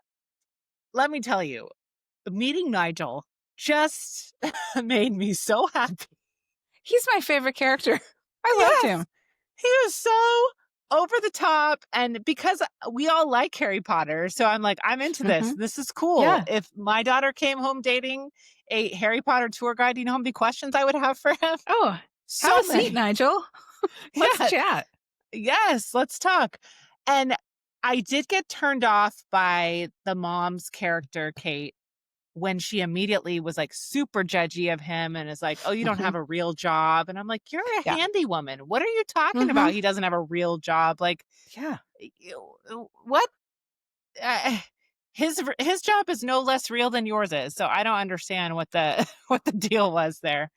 S1: let me tell you, meeting Nigel just made me so happy.
S2: He's my favorite character. I loved
S1: Yes,
S2: him.
S1: he was so over the top, and because we all like Harry Potter, so I'm like, I'm into this.
S2: Mhm.
S1: This is cool.
S2: Yeah.
S1: If my daughter came home dating a Harry Potter tour guide, you know how many questions I would have for him?
S2: "Oh, have
S1: So
S2: a seat,
S1: many.
S2: Nigel. Let's
S1: Yeah.
S2: chat."
S1: Yes, let's talk. And I did get turned off by the mom's character, Kate, when she immediately was, like, super judgy of him and is like, "Oh, you don't have
S2: Mhm.
S1: a real job." And I'm like, "You're a
S2: Yeah.
S1: handy woman. What are you talking about?
S2: Mhm.
S1: He doesn't have a real job." Like,
S2: Yeah.
S1: what? Uh, his job is no less real than yours is, so I don't understand what the what the deal was there.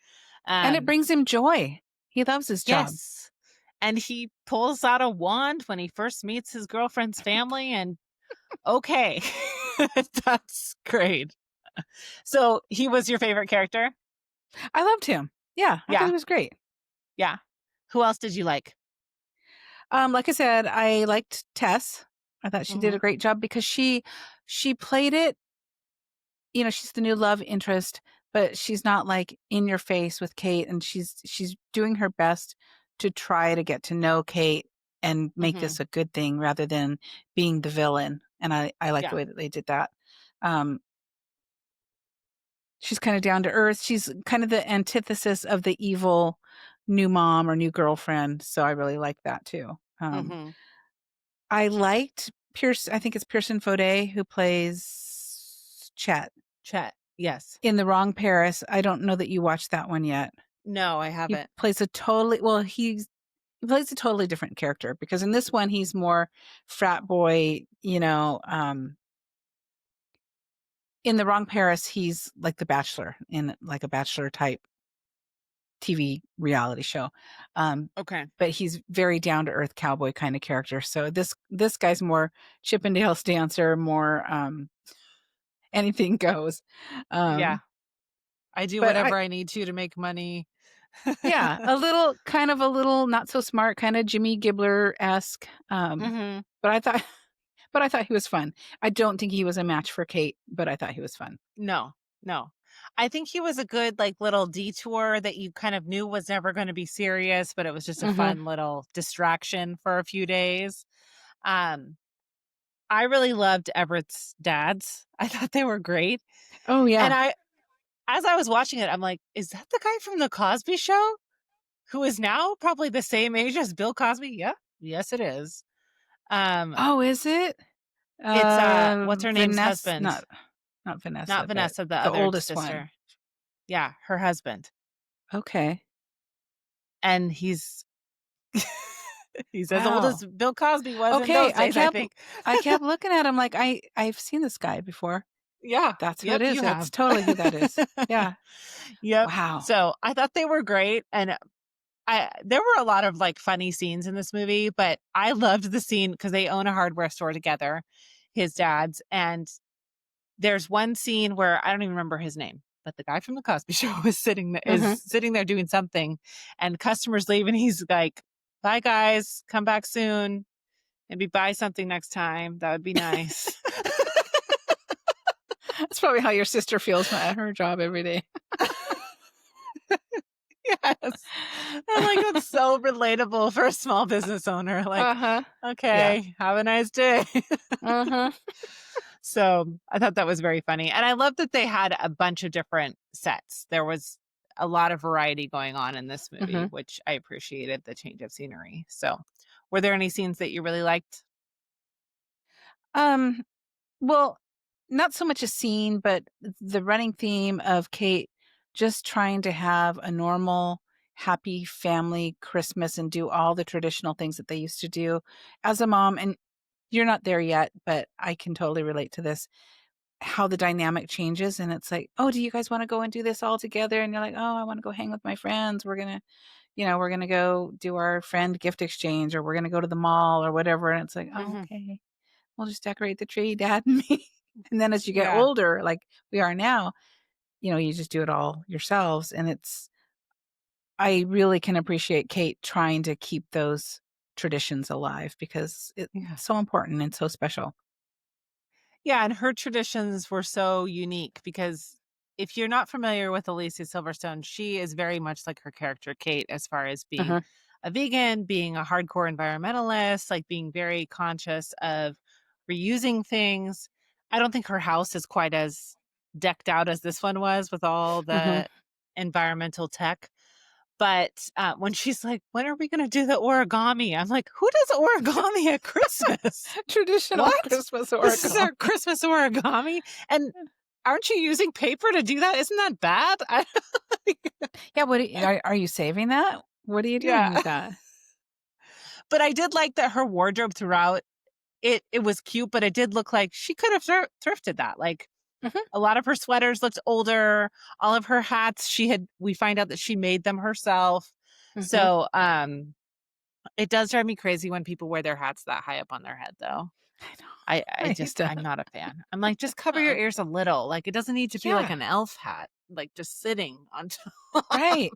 S2: And it
S1: Um,
S2: brings him joy. He loves his job.
S1: yes. And he pulls out a wand when he first meets his girlfriend's family, and okay. That's great. So, he was your favorite character?
S2: I loved him. Yeah, I thought
S1: Yeah,
S2: he was great.
S1: yeah. Who else did you like?
S2: Like I said, I liked Tess. I thought she did a
S1: Mhm,
S2: great job because she played it, she's the new love interest, but she's not like in your face with Kate, and she's doing her best to try to get to know Kate and make
S1: mhm.
S2: this a good thing rather than being the villain. And I like the
S1: Yeah,
S2: way that they did that. Um, she's kind of down to earth. She's kind of the antithesis of the evil new mom or new girlfriend. So I really like that too.
S1: mhm.
S2: I liked Pierce. I think it's Pearson Faudet who plays Chet
S1: Chet, yes.
S2: in The Wrong Paris. I don't know that you watched that one yet.
S1: No, I
S2: He
S1: haven't.
S2: plays a totally well, he plays a totally different character because in this one he's more frat boy, in The Wrong Paris he's like the bachelor in like a bachelor type TV reality show. Um,
S1: Okay.
S2: but he's very down to earth cowboy kind of character. So this guy's more Chippendales dancer, more anything goes.
S1: Yeah.
S2: Um,
S1: I do
S2: but I
S1: whatever I need to make money.
S2: yeah, a little not so smart, kind of Jimmy Gibbler-esque.
S1: Mhm.
S2: But I thought but I thought he was fun. I don't think he was a match for Kate, but I thought he was fun.
S1: No, no. I think he was a good, like, little detour that you kind of knew was never gonna be serious, but it was just a
S2: Mhm.
S1: fun little distraction for a few days. Um, I really loved Everett's dads. I thought they were great,
S2: Oh,
S1: and
S2: yeah.
S1: as I was watching it, I'm like, "Is that the guy from The Cosby Show, who is now probably the same age as Bill Cosby?" Yeah. Yes, it is. Um,
S2: Oh, is it?
S1: it's, what's her name's
S2: Vanessa
S1: husband?
S2: not
S1: Not
S2: Vanessa, but
S1: Vanessa, the
S2: the
S1: other
S2: oldest one.
S1: sister. Yeah, her husband.
S2: Okay.
S1: And he's as old
S2: Wow.
S1: as Bill Cosby was in
S2: Okay,
S1: those days, I think.
S2: I kept looking at him like I've seen this guy before.
S1: Yeah.
S2: That's who it
S1: Yep,
S2: is.
S1: you
S2: That's
S1: have.
S2: totally who that is. Yeah.
S1: Yep.
S2: Wow.
S1: So, I thought they were great, and I there were a lot of, like, funny scenes in this movie, but I loved the scene because they own a hardware store together, his dad's, and there's one scene where I don't even remember his name, but the guy from The Cosby Show is
S2: Mhm.
S1: sitting there doing something, and customers leave, and he's like, "Bye, guys. Come back soon. Maybe buy something next time. That would be nice."
S2: That's probably how your sister feels at her job every day.
S1: Yes. I'm like, that's so relatable for a small business owner. Like,
S2: Uh-huh. Yeah.
S1: "Okay, have a nice day."
S2: Uh-huh.
S1: So, I thought that was very funny, and I love that they had a bunch of different sets. There was a lot of variety going on in this movie,
S2: Mhm.
S1: which I appreciated the change of scenery. So, were there any scenes that you really liked?
S2: Um, well, not so much a scene, but the running theme of Kate just trying to have a normal, happy family Christmas and do all the traditional things that they used to do as a mom. And you're not there yet, but I can totally relate to this. How the dynamic changes, and it's like, "Oh, do you guys wanna go and do this all together?" And you're like, "Oh, I wanna go hang with my friends. We're gonna go do our friend gift exchange, or we're gonna go to the mall," or whatever, and it's like, "Oh,
S1: Mhm.
S2: okay. We'll just decorate the tree, dad and me." And then as you get
S1: Yeah.
S2: older, like we are now, you just do it all yourselves, and I really can appreciate Kate trying to keep those traditions alive because it's
S1: Yeah.
S2: so important and so special.
S1: Yeah, and her traditions were so unique because if you're not familiar with Alicia Silverstone, she is very much like her character Kate as far as being
S2: Mhm,
S1: a vegan, being a hardcore environmentalist, like being very conscious of reusing things. I don't think her house is quite as decked out as this one was with all
S2: mhm.
S1: the environmental tech. But when she's like, "When are we going to do the origami?" I'm like, "Who does origami at Christmas?
S2: Traditional
S1: What?
S2: Christmas
S1: This is our
S2: origami.
S1: Christmas origami, and aren't you using paper to do that? Isn't that bad?" I
S2: Yeah, what are you saving that? What are you doing
S1: Yeah,
S2: with that?
S1: but I did like that her wardrobe throughout, it was cute, but it did look like she could have thrifted that, like,
S2: Mhm,
S1: a lot of her sweaters looked older, all of her hats, we find out that she made them herself,
S2: mhm.
S1: so, it does drive me crazy when people wear their hats that high up on their head, though.
S2: I know.
S1: I
S2: I hate
S1: just
S2: that.
S1: I'm not a fan. I'm like, "Just cover your
S2: Uh-uh.
S1: ears a little." Like, it doesn't need to be like
S2: Yeah,
S1: an elf hat, like, just sitting on top.
S2: right.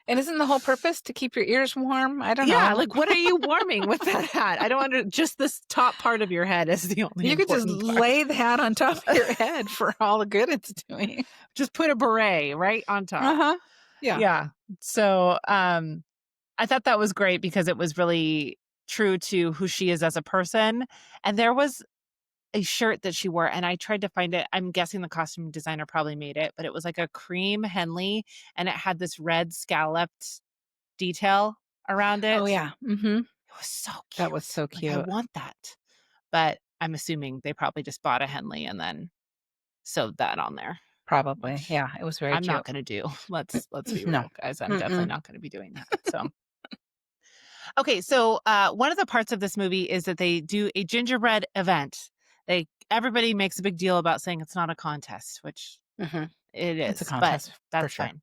S2: And isn't the whole purpose to keep your ears warm? I don't
S1: Yeah,
S2: know.
S1: like, what are you warming with that hat? I don't just this top part of your head is the only
S2: You could just
S1: important part.
S2: lay the hat on top of your head for all the good it's doing.
S1: Just put a beret right on top.
S2: Uh-huh. Yeah.
S1: Yeah. So, I thought that was great because it was really true to who she is as a person, and there was a shirt that she wore, and I tried to find it. I'm guessing the costume designer probably made it, but it was like a cream Henley, and it had this red scalloped detail around
S2: Oh,
S1: it.
S2: yeah. Mhm.
S1: It was so
S2: That was
S1: cute.
S2: so
S1: Like, I
S2: cute.
S1: want that. But I'm assuming they probably just bought a Henley and then sewed that on there,
S2: Probably.
S1: which
S2: Yeah, it was very
S1: I'm not
S2: cute.
S1: gonna do. Let's be
S2: No.
S1: real, guys. I'm definitely
S2: Mm-mm.
S1: not gonna be doing that. So, okay, so one of the parts of this movie is that they do a gingerbread event. Everybody makes a big deal about saying it's not a contest, which
S2: Mhm.
S1: it
S2: It's a
S1: is, but
S2: contest for
S1: that's
S2: sure.
S1: fine.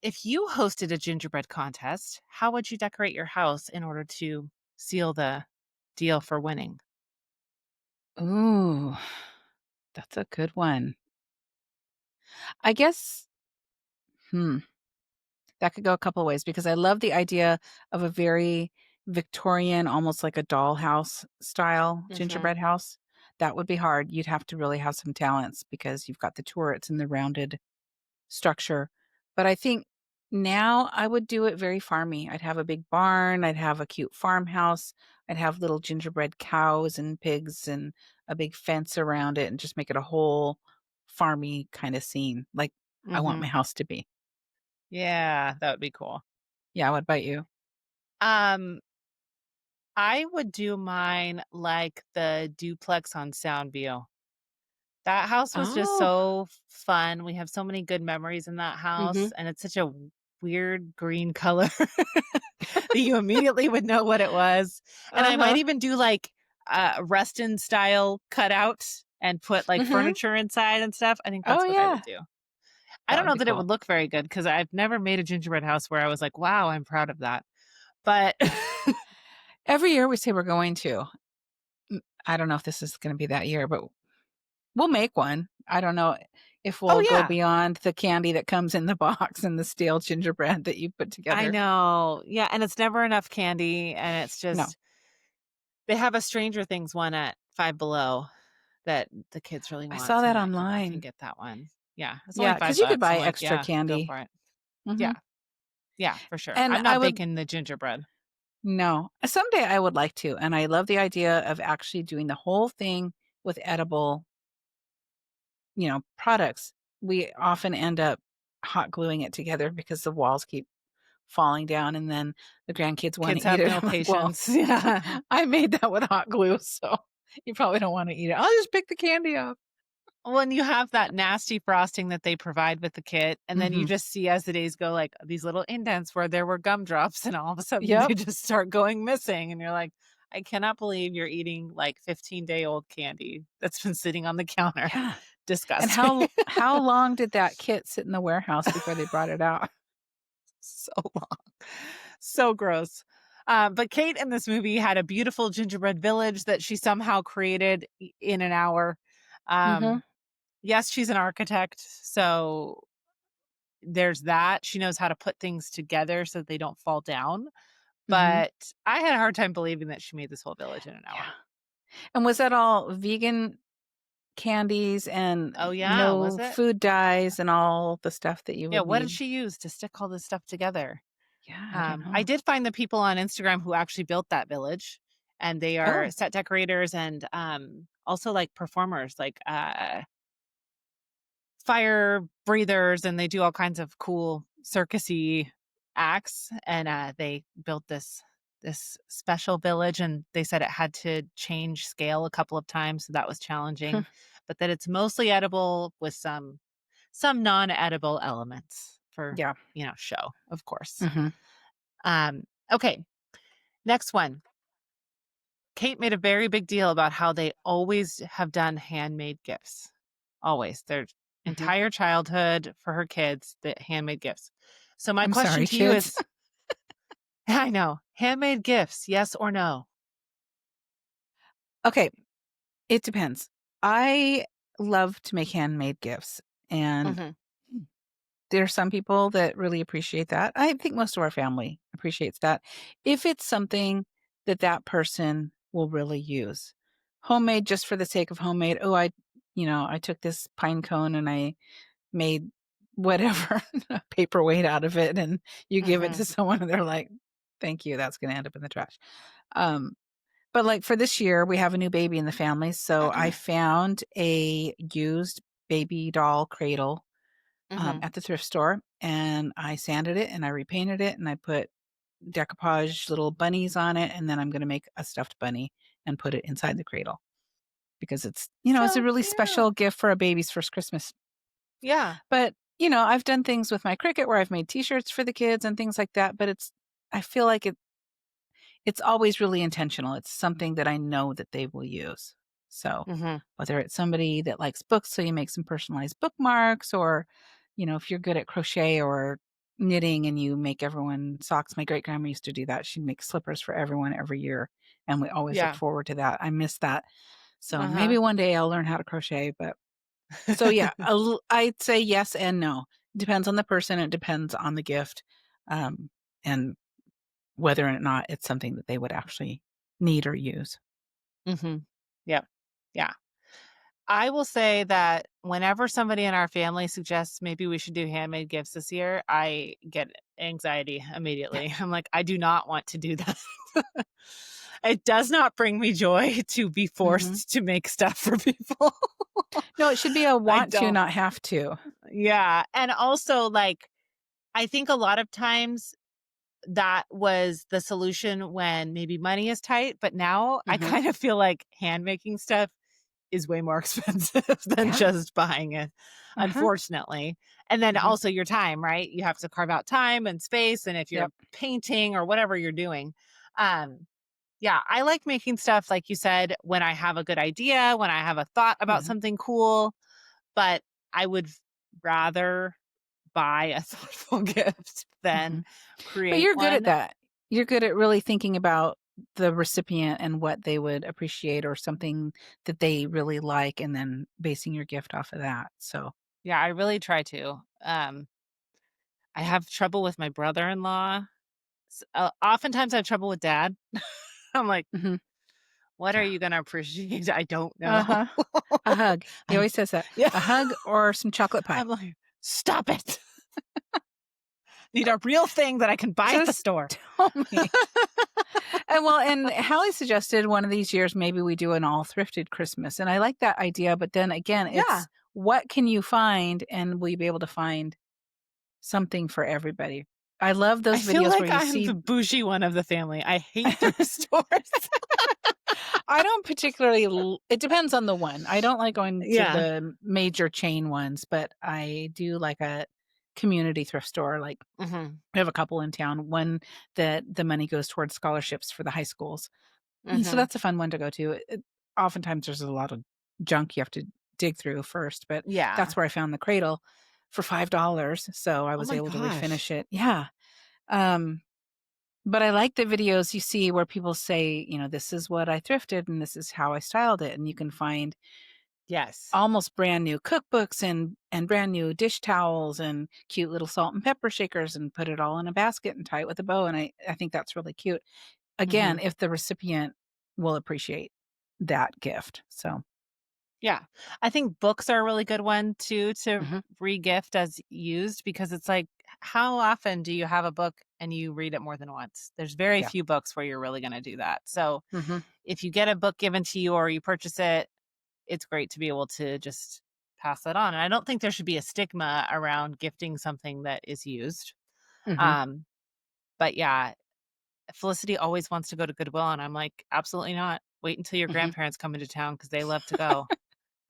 S1: If you hosted a gingerbread contest, how would you decorate your house in order to seal the deal for winning?
S2: Ooh, that's a good one. I guess hmm. That could go a couple ways because I love the idea of a very Victorian, almost like a dollhouse style
S1: Mhm.
S2: gingerbread house. That would be hard. You'd have to really have some talents because you've got the turrets and the rounded structure. But I think now I would do it very farmy. I'd have a big barn, I'd have a cute farmhouse, I'd have little gingerbread cows and pigs and a big fence around it and just make it a whole farmy kind of scene like I want my
S1: Mhm.
S2: house to be.
S1: Yeah, that would be cool.
S2: Yeah, what about you?
S1: Um, I would do mine like the duplex on Soundview. That house was just
S2: Oh.
S1: so fun. We have so many good memories in that house,
S2: Mhm.
S1: and it's such a weird green color that you immediately would know what it was. And I might
S2: Uh-huh.
S1: even do like a Reston style cutout and put like
S2: Mhm.
S1: furniture inside and stuff. I think
S2: Oh,
S1: that's what I
S2: yeah.
S1: would do. I
S2: That
S1: don't
S2: would
S1: know
S2: be
S1: that it
S2: cool.
S1: would look very good because I've never made a gingerbread house where I was like, wow, I'm proud of that. But
S2: Every year we say we're going to. I don't know if this is gonna be that year, but we'll make one. I don't know if
S1: oh,
S2: we'll go
S1: yeah,
S2: beyond the candy that comes in the box and the stale gingerbread that you put
S1: I
S2: together.
S1: know. Yeah. And it's never enough candy. And it's
S2: No.
S1: just, they have a Stranger Things one at Five Below that the kids really
S2: I
S1: want,
S2: saw
S1: so
S2: that
S1: now I can
S2: online.
S1: get that one. Yeah, it's only
S2: Yeah, because you could
S1: 5 bucks. I'm
S2: buy
S1: like,
S2: extra
S1: "Yeah, go
S2: candy.
S1: for it." Yeah,
S2: Mhm.
S1: yeah, for sure.
S2: And
S1: I'm
S2: I
S1: not
S2: would
S1: baking the gingerbread.
S2: no. Someday I would like to, and I love the idea of actually doing the whole thing with edible, products, we often end up hot gluing it together because the walls keep falling down and then the grandkids wanna
S1: Kids
S2: eat
S1: have
S2: it.
S1: no
S2: I'm like, "Well,
S1: patience. Yeah.
S2: I made that with hot glue, so you probably don't wanna eat it. I'll just pick the candy up."
S1: When you have that nasty frosting that they provide with the kit, and then you
S2: Mhm.
S1: just see as the days go, like, these little indents where there were gumdrops, and all of a sudden they
S2: Yep.
S1: just start going missing, and you're like, "I cannot believe you're eating, like, 15-day-old candy that's been sitting on the counter."
S2: Yeah. And
S1: Disgusting.
S2: how long did that kit sit in the warehouse before they brought it out?
S1: So long. So gross. But Kate in this movie had a beautiful gingerbread village that she somehow created in an hour.
S2: Mhm,
S1: Um, yes, she's an architect, so there's that. She knows how to put things together so that they don't fall down.
S2: mhm.
S1: But I had a hard time believing that she made this whole village in an hour.
S2: Yeah. And was that all vegan candies and
S1: Oh yeah, was
S2: no
S1: it?
S2: food dyes and all the stuff that you
S1: Yeah,
S2: would
S1: what did
S2: need?
S1: she use to stick all this stuff together?
S2: Yeah, I don't
S1: I
S2: know.
S1: did find the people on Instagram who actually built that village, and they are
S2: Oh.
S1: set decorators and also like performers, like fire breathers, and they do all kinds of cool circusy acts. And they built this special village, and they said it had to change scale a couple of times, so that was challenging. But that it's mostly edible with some non-edible elements for
S2: Yeah.
S1: show, of course.
S2: Mhm,
S1: Um, okay, next one. Kate made a very big deal about how they always have done handmade gifts. Always. Their
S2: mhm.
S1: entire childhood for her kids, the handmade gifts. So my
S2: I'm
S1: question
S2: sorry,
S1: to you
S2: kids.
S1: is I know, handmade gifts, yes or no?
S2: Okay, it depends. I love to make handmade gifts, and
S1: Mhm.
S2: there are some people that really appreciate that. I think most of our family appreciates that. If it's something that that person will really use. Homemade just for the sake of homemade. Oh, I took this pine cone and I made whatever a paperweight out of it and you give it to
S1: Mhm.
S2: someone and they're like, "Thank you, that's gonna end up in the trash." Um, but like for this year, we have a new baby in the family, so I found a used baby doll cradle
S1: Mhm.
S2: at the thrift store, and I sanded it and I repainted it and I put decoupage little bunnies on it, and then I'm gonna make a stuffed bunny and put it inside the cradle because it's a
S1: So
S2: really
S1: cute.
S2: special gift for a baby's first Christmas.
S1: Yeah.
S2: But, I've done things with my Cricut where I've made T-shirts for the kids and things like that, but I feel like it's always really intentional. It's something that I know that they will use. So,
S1: Mhm.
S2: whether it's somebody that likes books, so you make some personalized bookmarks, or, if you're good at crochet or knitting and you make everyone socks. My great grandma used to do that. She'd make slippers for everyone every year. And we always looked
S1: Yeah.
S2: forward to that. I miss that. So
S1: Uh-huh.
S2: maybe one day I'll learn how to crochet. But so yeah, I'd say yes and no. Depends on the person. It depends on the gift. Um, and whether or not it's something that they would actually need or use.
S1: Mhm. Yep. Yeah. I will say that whenever somebody in our family suggests maybe we should do handmade gifts this year, I get anxiety
S2: Yeah.
S1: immediately. I'm like, I do not want to do that. It does not bring me joy to be
S2: Mhm.
S1: forced to make stuff for people.
S2: No, it should be a
S1: I
S2: want to,
S1: don't.
S2: not have to.
S1: Yeah. And also, like, I think a lot of times that was the solution when maybe money is tight. But now I
S2: Mhm.
S1: kind of feel like hand making stuff is way more expensive than
S2: Yeah.
S1: just buying it,
S2: Uh-huh.
S1: unfortunately. And then
S2: Mhm.
S1: also your time, right? You have to carve out time and space, and if you're
S2: Yep.
S1: painting or whatever you're doing. Um, yeah, I like making stuff, like you said, when I have a good idea, when I have a thought about
S2: Mhm.
S1: something cool, but I would rather buy a thoughtful gift than
S2: Mhm. But
S1: create
S2: you're good at
S1: one.
S2: that. You're good at really thinking about the recipient and what they would appreciate or something that they really like and then basing your gift off of that. So,
S1: Yeah, I really try to. I have trouble with my brother-in-law. Oftentimes I have trouble with dad. I'm like,
S2: mhm.
S1: "What are
S2: Yeah.
S1: you gonna appreciate?" I don't know.
S2: Uh-huh. A hug. He
S1: I
S2: always says that.
S1: Yeah.
S2: A hug or some chocolate pie.
S1: I'm like, "Stop it." Need a real thing that I can buy at the
S2: Just
S1: store.
S2: tell me. And Hallie suggested one of these years, maybe we do an all thrifted Christmas. And I like that idea. But then again,
S1: Yeah.
S2: it's what can you find? And will you be able to find something for everybody? I love
S1: I
S2: those
S1: feel
S2: videos where
S1: like
S2: you
S1: I'm
S2: see
S1: the bougie one of the family. I hate thrift stores.
S2: I don't particularly it depends on the one. I don't like going to
S1: Yeah.
S2: the major chain ones, but I do like a community thrift store. Like,
S1: Mhm.
S2: we have a couple in town, one that the money goes towards scholarships for the high schools. So
S1: Mhm.
S2: that's a fun one to go to. Oftentimes there's a lot of junk you have to dig through first, but
S1: Yeah.
S2: that's where I found the cradle for $5, so I
S1: Oh
S2: was
S1: my
S2: able to
S1: gosh.
S2: refinish it. Yeah. Um, but I like the videos you see where people say, "This is what I thrifted and this is how I styled it," and you can find
S1: Yes.
S2: almost brand new cookbooks and brand new dish towels and cute little salt and pepper shakers and put it all in a basket and tie it with a bow, and I think that's really cute. Again,
S1: Mhm.
S2: if the recipient will appreciate that gift. So,
S1: Yeah. I think books are a really good one too to
S2: mhm,
S1: regift as used because it's like, how often do you have a book and you read it more than once? There's very
S2: yeah,
S1: few books where you're really going to do that. So
S2: mhm,
S1: if you get a book given to you or you purchase it, it's great to be able to just pass that on. And I don't think there should be a stigma around gifting something that is used.
S2: mhm,
S1: Um, but yeah, Felicity always wants to go to Goodwill, and I'm like, absolutely not. Wait until your
S2: mhm,
S1: grandparents come into town because they love to go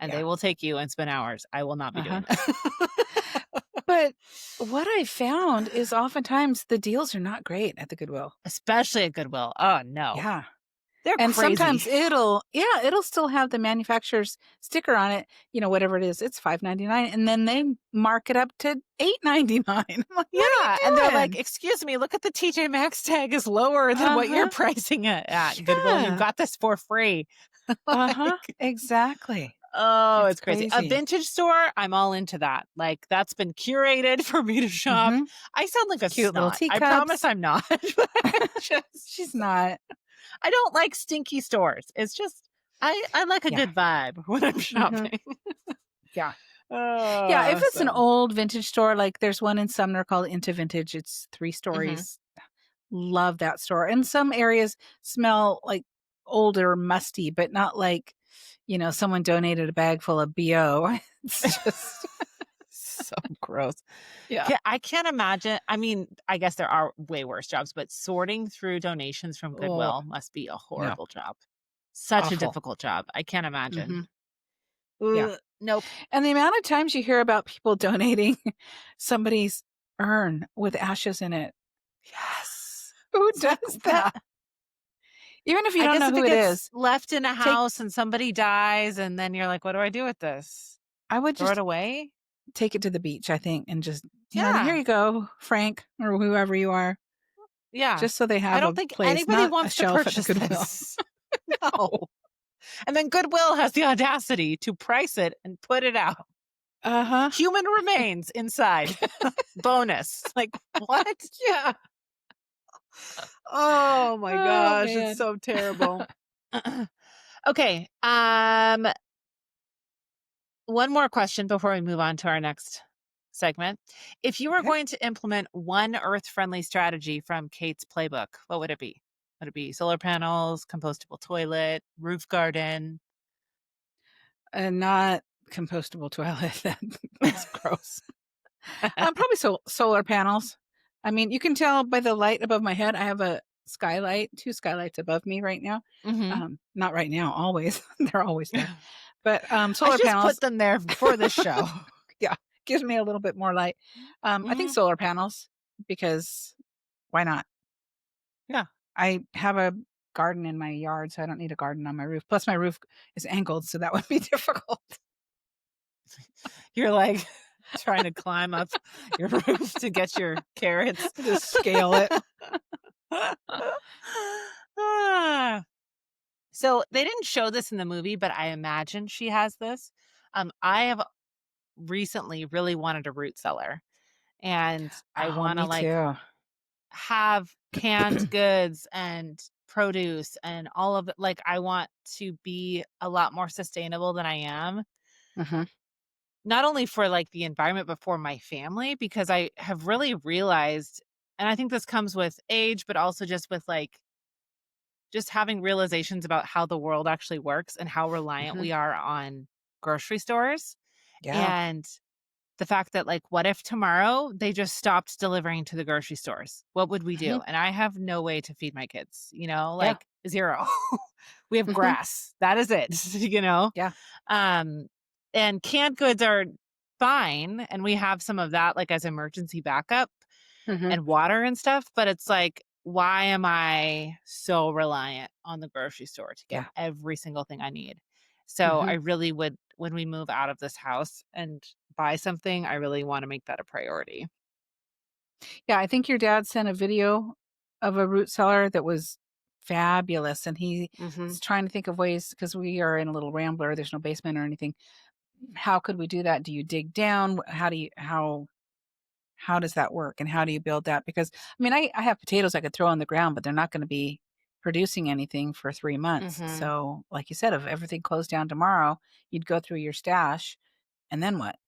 S1: and
S2: yeah,
S1: they will take you and spend hours. I will not be
S2: uh-huh.
S1: doing that.
S2: But what I found is oftentimes the deals are not great at the Goodwill.
S1: Especially at Goodwill. Oh, no.
S2: Yeah.
S1: They're
S2: And
S1: crazy.
S2: sometimes it'll still have the manufacturer's sticker on it, whatever it is, it's 5.99, and then they mark it up to 8.99. I'm like, "What are
S1: Yeah, and
S2: you
S1: they're like,
S2: doing?"
S1: "Excuse me, look at the TJ Maxx tag is lower than what you're
S2: Uh-huh.
S1: pricing it at Goodwill, and you
S2: Yeah.
S1: got this for free."
S2: Uh-huh.
S1: Like,
S2: Exactly.
S1: oh,
S2: It's
S1: it's crazy. A
S2: crazy.
S1: vintage store, I'm all into that. Like, that's been curated for me to shop.
S2: Mhm.
S1: I sound like a
S2: Cute little
S1: snot. I promise
S2: teacups.
S1: I'm not. But I'm
S2: She's
S1: just
S2: not.
S1: I don't like stinky stores. It's just I like a
S2: Yeah.
S1: good vibe when I'm
S2: Mhm.
S1: shopping.
S2: Yeah. Yeah, if it's an
S1: So
S2: old vintage store, like there's one in Sumner called Into Vintage, it's 3
S1: mhm.
S2: stories. Love that store, and some areas smell, like, older, musty, but not like, someone donated a bag full of BO. It's just
S1: So gross.
S2: yeah.
S1: I can't imagine. I mean, I guess there are way worse jobs, but sorting through donations from
S2: Oh,
S1: Goodwill must be a
S2: no.
S1: horrible job. Such a
S2: Awful.
S1: difficult job. I can't imagine.
S2: Mhm. Yeah.
S1: Ugh, nope.
S2: And the amount of times you hear about people donating somebody's urn with ashes in it.
S1: Yes.
S2: Who
S1: It's like,
S2: does
S1: what?
S2: that? Even if you
S1: I
S2: don't
S1: guess
S2: know
S1: if
S2: who
S1: it
S2: it
S1: gets
S2: is,
S1: left in a
S2: take
S1: house and somebody dies, and then you're like, what do I do with this?
S2: I would
S1: Throw it
S2: just
S1: away?
S2: take it to the beach, I think, and just, "Here
S1: Yeah.
S2: you go, Frank," or whoever you are,
S1: Yeah.
S2: just so they
S1: I
S2: have
S1: don't
S2: a
S1: think
S2: place,
S1: anybody
S2: not a
S1: wants to
S2: shelf at the
S1: purchase
S2: Goodwill.
S1: this. No. And then Goodwill has the audacity to price it and put it out.
S2: Uh-huh.
S1: Human remains inside. Bonus. Like, what?
S2: Yeah.
S1: Oh my
S2: Oh,
S1: gosh, it's
S2: man.
S1: so terrible. Okay, one more question before we move on to our next segment. If you were
S2: Okay.
S1: going to implement one earth-friendly strategy from Kate's playbook, what would it be? Would it be solar panels, compostable toilet, roof garden?
S2: And not compostable toilet, that's gross. Probably solar panels. I mean, you can tell by the light above my head, I have a skylight, 2 skylights above me right now.
S1: Mhm.
S2: Not right now, always. They're always there. But,
S1: I
S2: solar
S1: just
S2: panels
S1: put them there for this show.
S2: yeah, gives me a little bit more light. I think
S1: Mhm.
S2: solar panels because why not?
S1: Yeah.
S2: I have a garden in my yard, so I don't need a garden on my roof. Plus my roof is angled, so that would be difficult.
S1: You're like trying to climb up your roof to get your carrots.
S2: Just scale it.
S1: Ah. So they didn't show this in the movie, but I imagine she has this. I have recently really wanted a root cellar, and I
S2: Oh,
S1: want to
S2: me
S1: like
S2: too.
S1: have canned goods and produce and all of it. Like I want to be a lot more sustainable than I am.
S2: Mhm.
S1: not only for, like, the environment, but for my family because I have really realized and I think this comes with age, but also just with, like, just having realizations about how the world actually works and how reliant
S2: Mhm.
S1: we are on grocery stores,
S2: Yeah.
S1: and the fact that, like, what if tomorrow they just stopped delivering to the grocery stores? What would we
S2: Mhm.
S1: do? And I have no way to feed my kids,
S2: Yeah.
S1: like, 0. We have
S2: Mhm.
S1: grass. That is it, you know?
S2: Yeah.
S1: Um, and canned goods are fine, and we have some of that, like, as emergency backup
S2: Mhm.
S1: and water and stuff, but it's like, why am I so reliant on the grocery store to get
S2: Yeah.
S1: every single thing I need? So I
S2: Mhm.
S1: really would when we move out of this house and buy something, I really wanna make that a priority.
S2: Yeah, I think your dad sent a video of a root cellar that was fabulous, and he's
S1: Mhm,
S2: trying to think of ways because we are in a little rambler, there's no basement or anything. How could we do that? Do you dig down? How do you how does that work, and how do you build that? Because, I mean, I have potatoes I could throw on the ground, but they're not gonna be producing anything for 3 months.
S1: mhm.
S2: So, like you said, if everything closed down tomorrow, you'd go through your stash, and then what?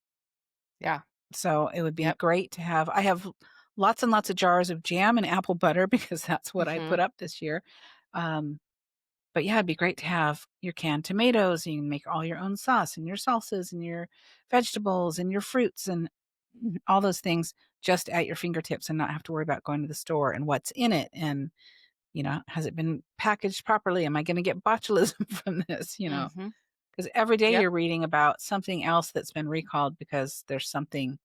S1: Yeah,
S2: So, it would be
S1: yep,
S2: great to have I have lots and lots of jars of jam and apple butter because that's what I put
S1: mhm,
S2: up this year. Um, but yeah, it'd be great to have your canned tomatoes, and you can make all your own sauce and your salsas and your vegetables and your fruits and all those things just at your fingertips and not have to worry about going to the store and what's in it and, has it been packaged properly? Am I gonna get botulism from this,
S1: mhm.
S2: Because every day
S1: Yep.
S2: you're reading about something else that's been recalled because there's something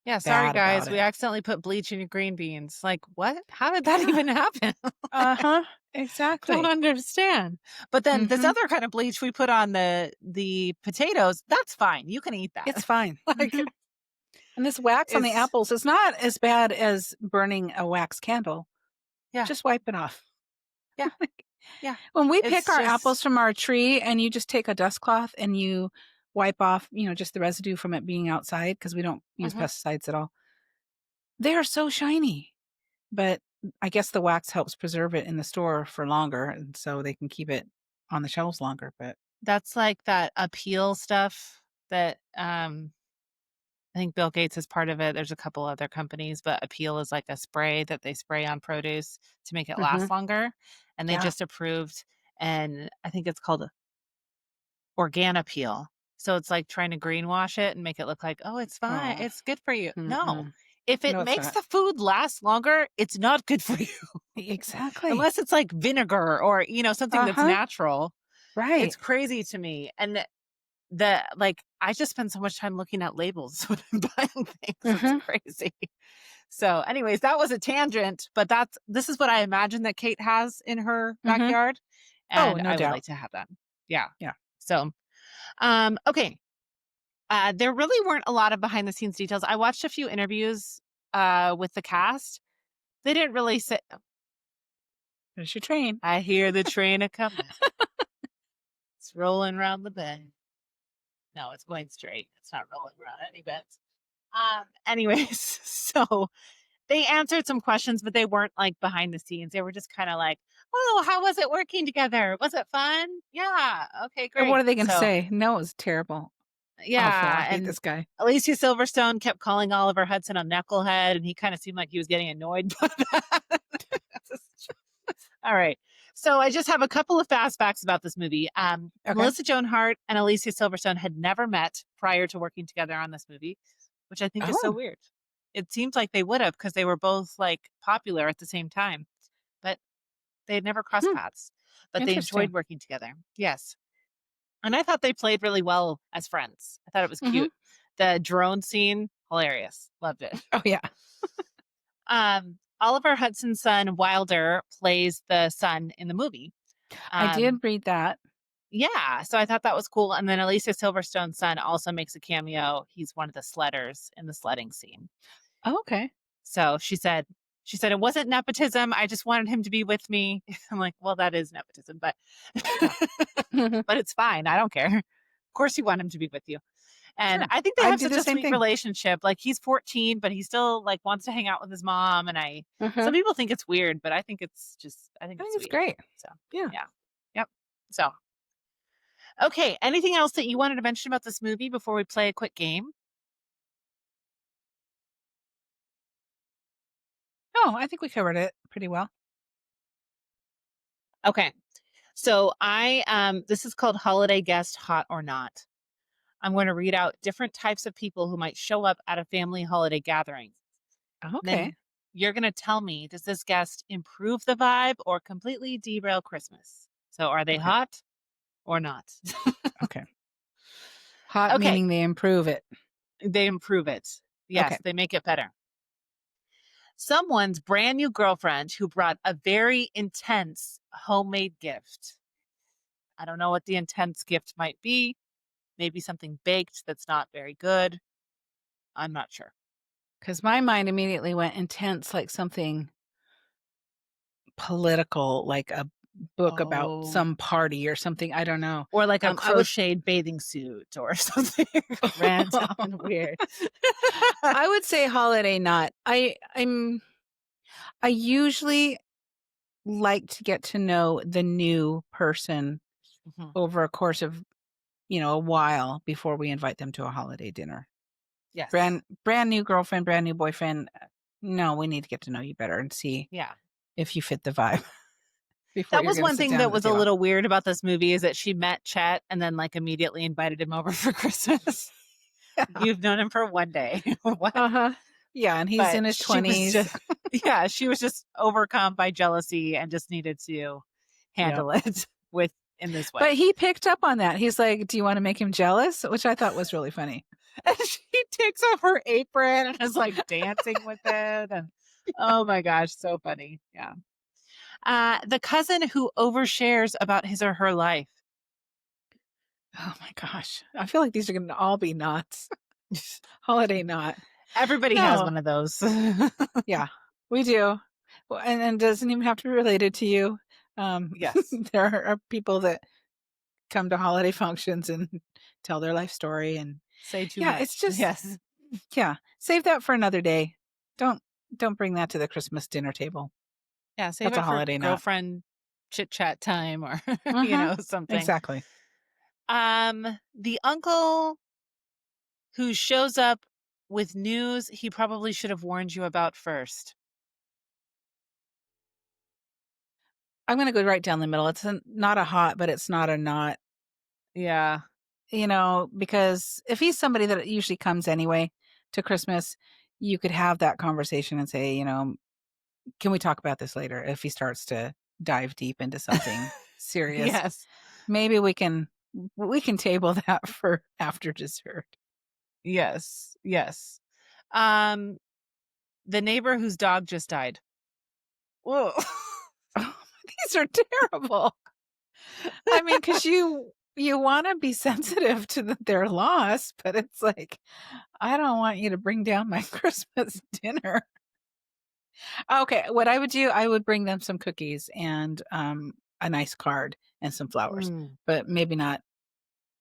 S1: Yeah, "Sorry,
S2: bad about
S1: guys, we
S2: it.
S1: accidentally put bleach in your green beans." Like, "What? How did that
S2: Yeah.
S1: even happen?"
S2: Uh-huh.
S1: Don't
S2: Exactly.
S1: understand. But then this
S2: Mhm.
S1: other kind of bleach we put on the potatoes, that's fine. You can eat that.
S2: It's fine.
S1: Like,
S2: Mhm. And this wax on the
S1: it's
S2: apples is not as bad as burning a wax candle.
S1: yeah,
S2: Just wipe it off.
S1: yeah, yeah.
S2: When we pick
S1: It's
S2: our
S1: just
S2: apples from our tree and you just take a dust cloth and you wipe off, just the residue from it being outside because we don't use
S1: mhm.
S2: pesticides at all. They are so shiny. But I guess the wax helps preserve it in the store for longer and so they can keep it on the shelves longer, but
S1: That's like that appeal stuff that, I think Bill Gates is part of it. There's a couple other companies, but Appeal is like a spray that they spray on produce to make it last
S2: Mhm.
S1: longer, and they
S2: Yeah.
S1: just approved and I think it's called Organapeel. So it's like trying to greenwash it and make it look like, "Oh, it's fine.
S2: Oh.
S1: It's good for you." No.
S2: Mm-mm.
S1: If it
S2: No, it's
S1: makes
S2: not.
S1: the food last longer, it's not good for you.
S2: Exactly.
S1: Unless it's like vinegar or, something that's
S2: Uh-huh.
S1: natural.
S2: Right.
S1: It's crazy to me. And like, I just spend so much time looking at labels when I'm buying things. It's
S2: Mhm.
S1: crazy. So, anyways, that was a tangent, but this is what I imagine that Kate has in her
S2: Mhm.
S1: backyard,
S2: Oh,
S1: and
S2: no
S1: I would
S2: doubt.
S1: like to have that. Yeah.
S2: Yeah.
S1: So, okay. There really weren't a lot of behind the scenes details. I watched a few interviews with the cast. They didn't really say,
S2: There's your train.
S1: I hear the train a coming. It's rolling around the bend. No, it's going straight. It's not rolling around any bends. Anyways, so they answered some questions, but they weren't like behind the scenes. They were just kind of like, "Oh, how was it working together? Was it fun? Yeah. Okay,
S2: And what
S1: great."
S2: are they gonna
S1: So,
S2: say? No, it's terrible. Awful. I
S1: yeah,
S2: hate
S1: and
S2: this guy.
S1: Alicia Silverstone kept calling Oliver Hudson a knucklehead, and he kind of seemed like he was getting annoyed by that. All right. So I just have a couple of fast facts about this movie.
S2: Okay.
S1: Melissa Joan Hart and Alicia Silverstone had never met prior to working together on this movie, which I think is so
S2: Oh.
S1: weird. It seems like they would have because they were both like popular at the same time, but they had never crossed
S2: Hmm.
S1: paths. But they enjoyed
S2: Interesting.
S1: working together. Yes. And I thought they played really well as friends. I thought it was
S2: Mhm.
S1: cute. The drone scene, hilarious. Loved it.
S2: Oh, yeah.
S1: Oliver Hudson's son Wilder plays the son in the movie.
S2: I
S1: Um,
S2: did read that.
S1: yeah, so I thought that was cool. And then Alicia Silverstone's son also makes a cameo. He's one of the sledders in the sledding scene.
S2: Oh, okay.
S1: So she said it wasn't nepotism. I just wanted him to be with me. I'm like, well, that is nepotism, but
S2: Yeah. Mhm.
S1: but it's fine. I don't care. Of course you want him to be with you. And
S2: Sure.
S1: I think they
S2: I'd
S1: have
S2: do
S1: such
S2: the
S1: a
S2: same
S1: sweet
S2: thing.
S1: relationship. Like he's 14, but he still like wants to hang out with his mom. And some
S2: Mhm.
S1: people think it's weird, but I think
S2: I
S1: it's
S2: think it's
S1: sweet.
S2: great.
S1: So
S2: Yeah.
S1: yeah. Yep. So Okay, anything else that you wanted to mention about this movie before we play a quick game?
S2: No, I think we covered it pretty well.
S1: Okay. So this is called Holiday Guest Hot or Not. I'm going to read out different types of people who might show up at a family holiday gathering.
S2: Okay.
S1: Then you're going to tell me, does this guest improve the vibe or completely derail Christmas? So are they
S2: Okay.
S1: hot or not?
S2: Okay. Hot
S1: Okay,
S2: meaning they improve it.
S1: they improve it.
S2: Okay.
S1: Yes, they make it better. Someone's brand new girlfriend who brought a very intense homemade gift. I don't know what the intense gift might be. Maybe something baked that's not very good. I'm not sure.
S2: Because my mind immediately went intense, like something political, like a book about
S1: Oh.
S2: some party or something. I don't know.
S1: Or like a
S2: I would
S1: crocheted bathing suit or something random and weird.
S2: I would say holiday not. I usually like to get to know the new person
S1: Mhm.
S2: over a course of, a while before we invite them to a holiday dinner.
S1: Yes.
S2: Brand new girlfriend, brand new boyfriend. No, we need to get to know you better and see
S1: Yeah.
S2: if you fit the vibe before
S1: That
S2: you're
S1: was
S2: gonna
S1: one
S2: sit
S1: thing
S2: down
S1: that
S2: at the
S1: was a
S2: table.
S1: little weird about this movie is that she met Chet and then, like, immediately invited him over for Christmas.
S2: Yeah.
S1: You've known him for 1 day. What?
S2: Uh-huh. Yeah, and he's
S1: But
S2: in his
S1: she was
S2: 20s.
S1: just yeah, she was just overcome by jealousy and just needed to
S2: Yep.
S1: handle it with in this way.
S2: But he picked up on that. He's like, "Do you wanna make him jealous?" Which I thought was really funny.
S1: And she takes off her apron and is, like, dancing with it, and oh my gosh, so funny. Yeah. The cousin who overshares about his or her life.
S2: Oh my gosh. I feel like these are gonna all be knots. Holiday knot.
S1: Everybody has
S2: No.
S1: one of those.
S2: Yeah, we do. Well, and doesn't even have to be related to you. Um,
S1: Yes.
S2: there are people that come to holiday functions and tell their life story, and
S1: Say too
S2: yeah, it's
S1: much.
S2: just
S1: Yes.
S2: yeah, save that for another day. Don't don't bring that to the Christmas dinner table.
S1: Yeah, save
S2: That's a
S1: it for
S2: holiday knot.
S1: girlfriend chit chat time or,
S2: Mhm.
S1: something.
S2: Exactly.
S1: The uncle who shows up with news he probably should have warned you about first.
S2: I'm gonna go right down the middle. It's not a hot, but it's not a not.
S1: Yeah.
S2: Because if he's somebody that usually comes anyway to Christmas, you could have that conversation and say, can we talk about this later? If he starts to dive deep into something serious,
S1: Yes.
S2: maybe we can table that for after dessert.
S1: Yes. Yes. Um, the neighbor whose dog just died. Whoa.
S2: Oh, these are terrible. I mean, because you want to be sensitive to their loss, but it's like I don't want you to bring down my Christmas dinner. Okay, what I would do, I would bring them some cookies and a nice card and some flowers,
S1: Mm.
S2: but maybe
S1: Yeah,
S2: not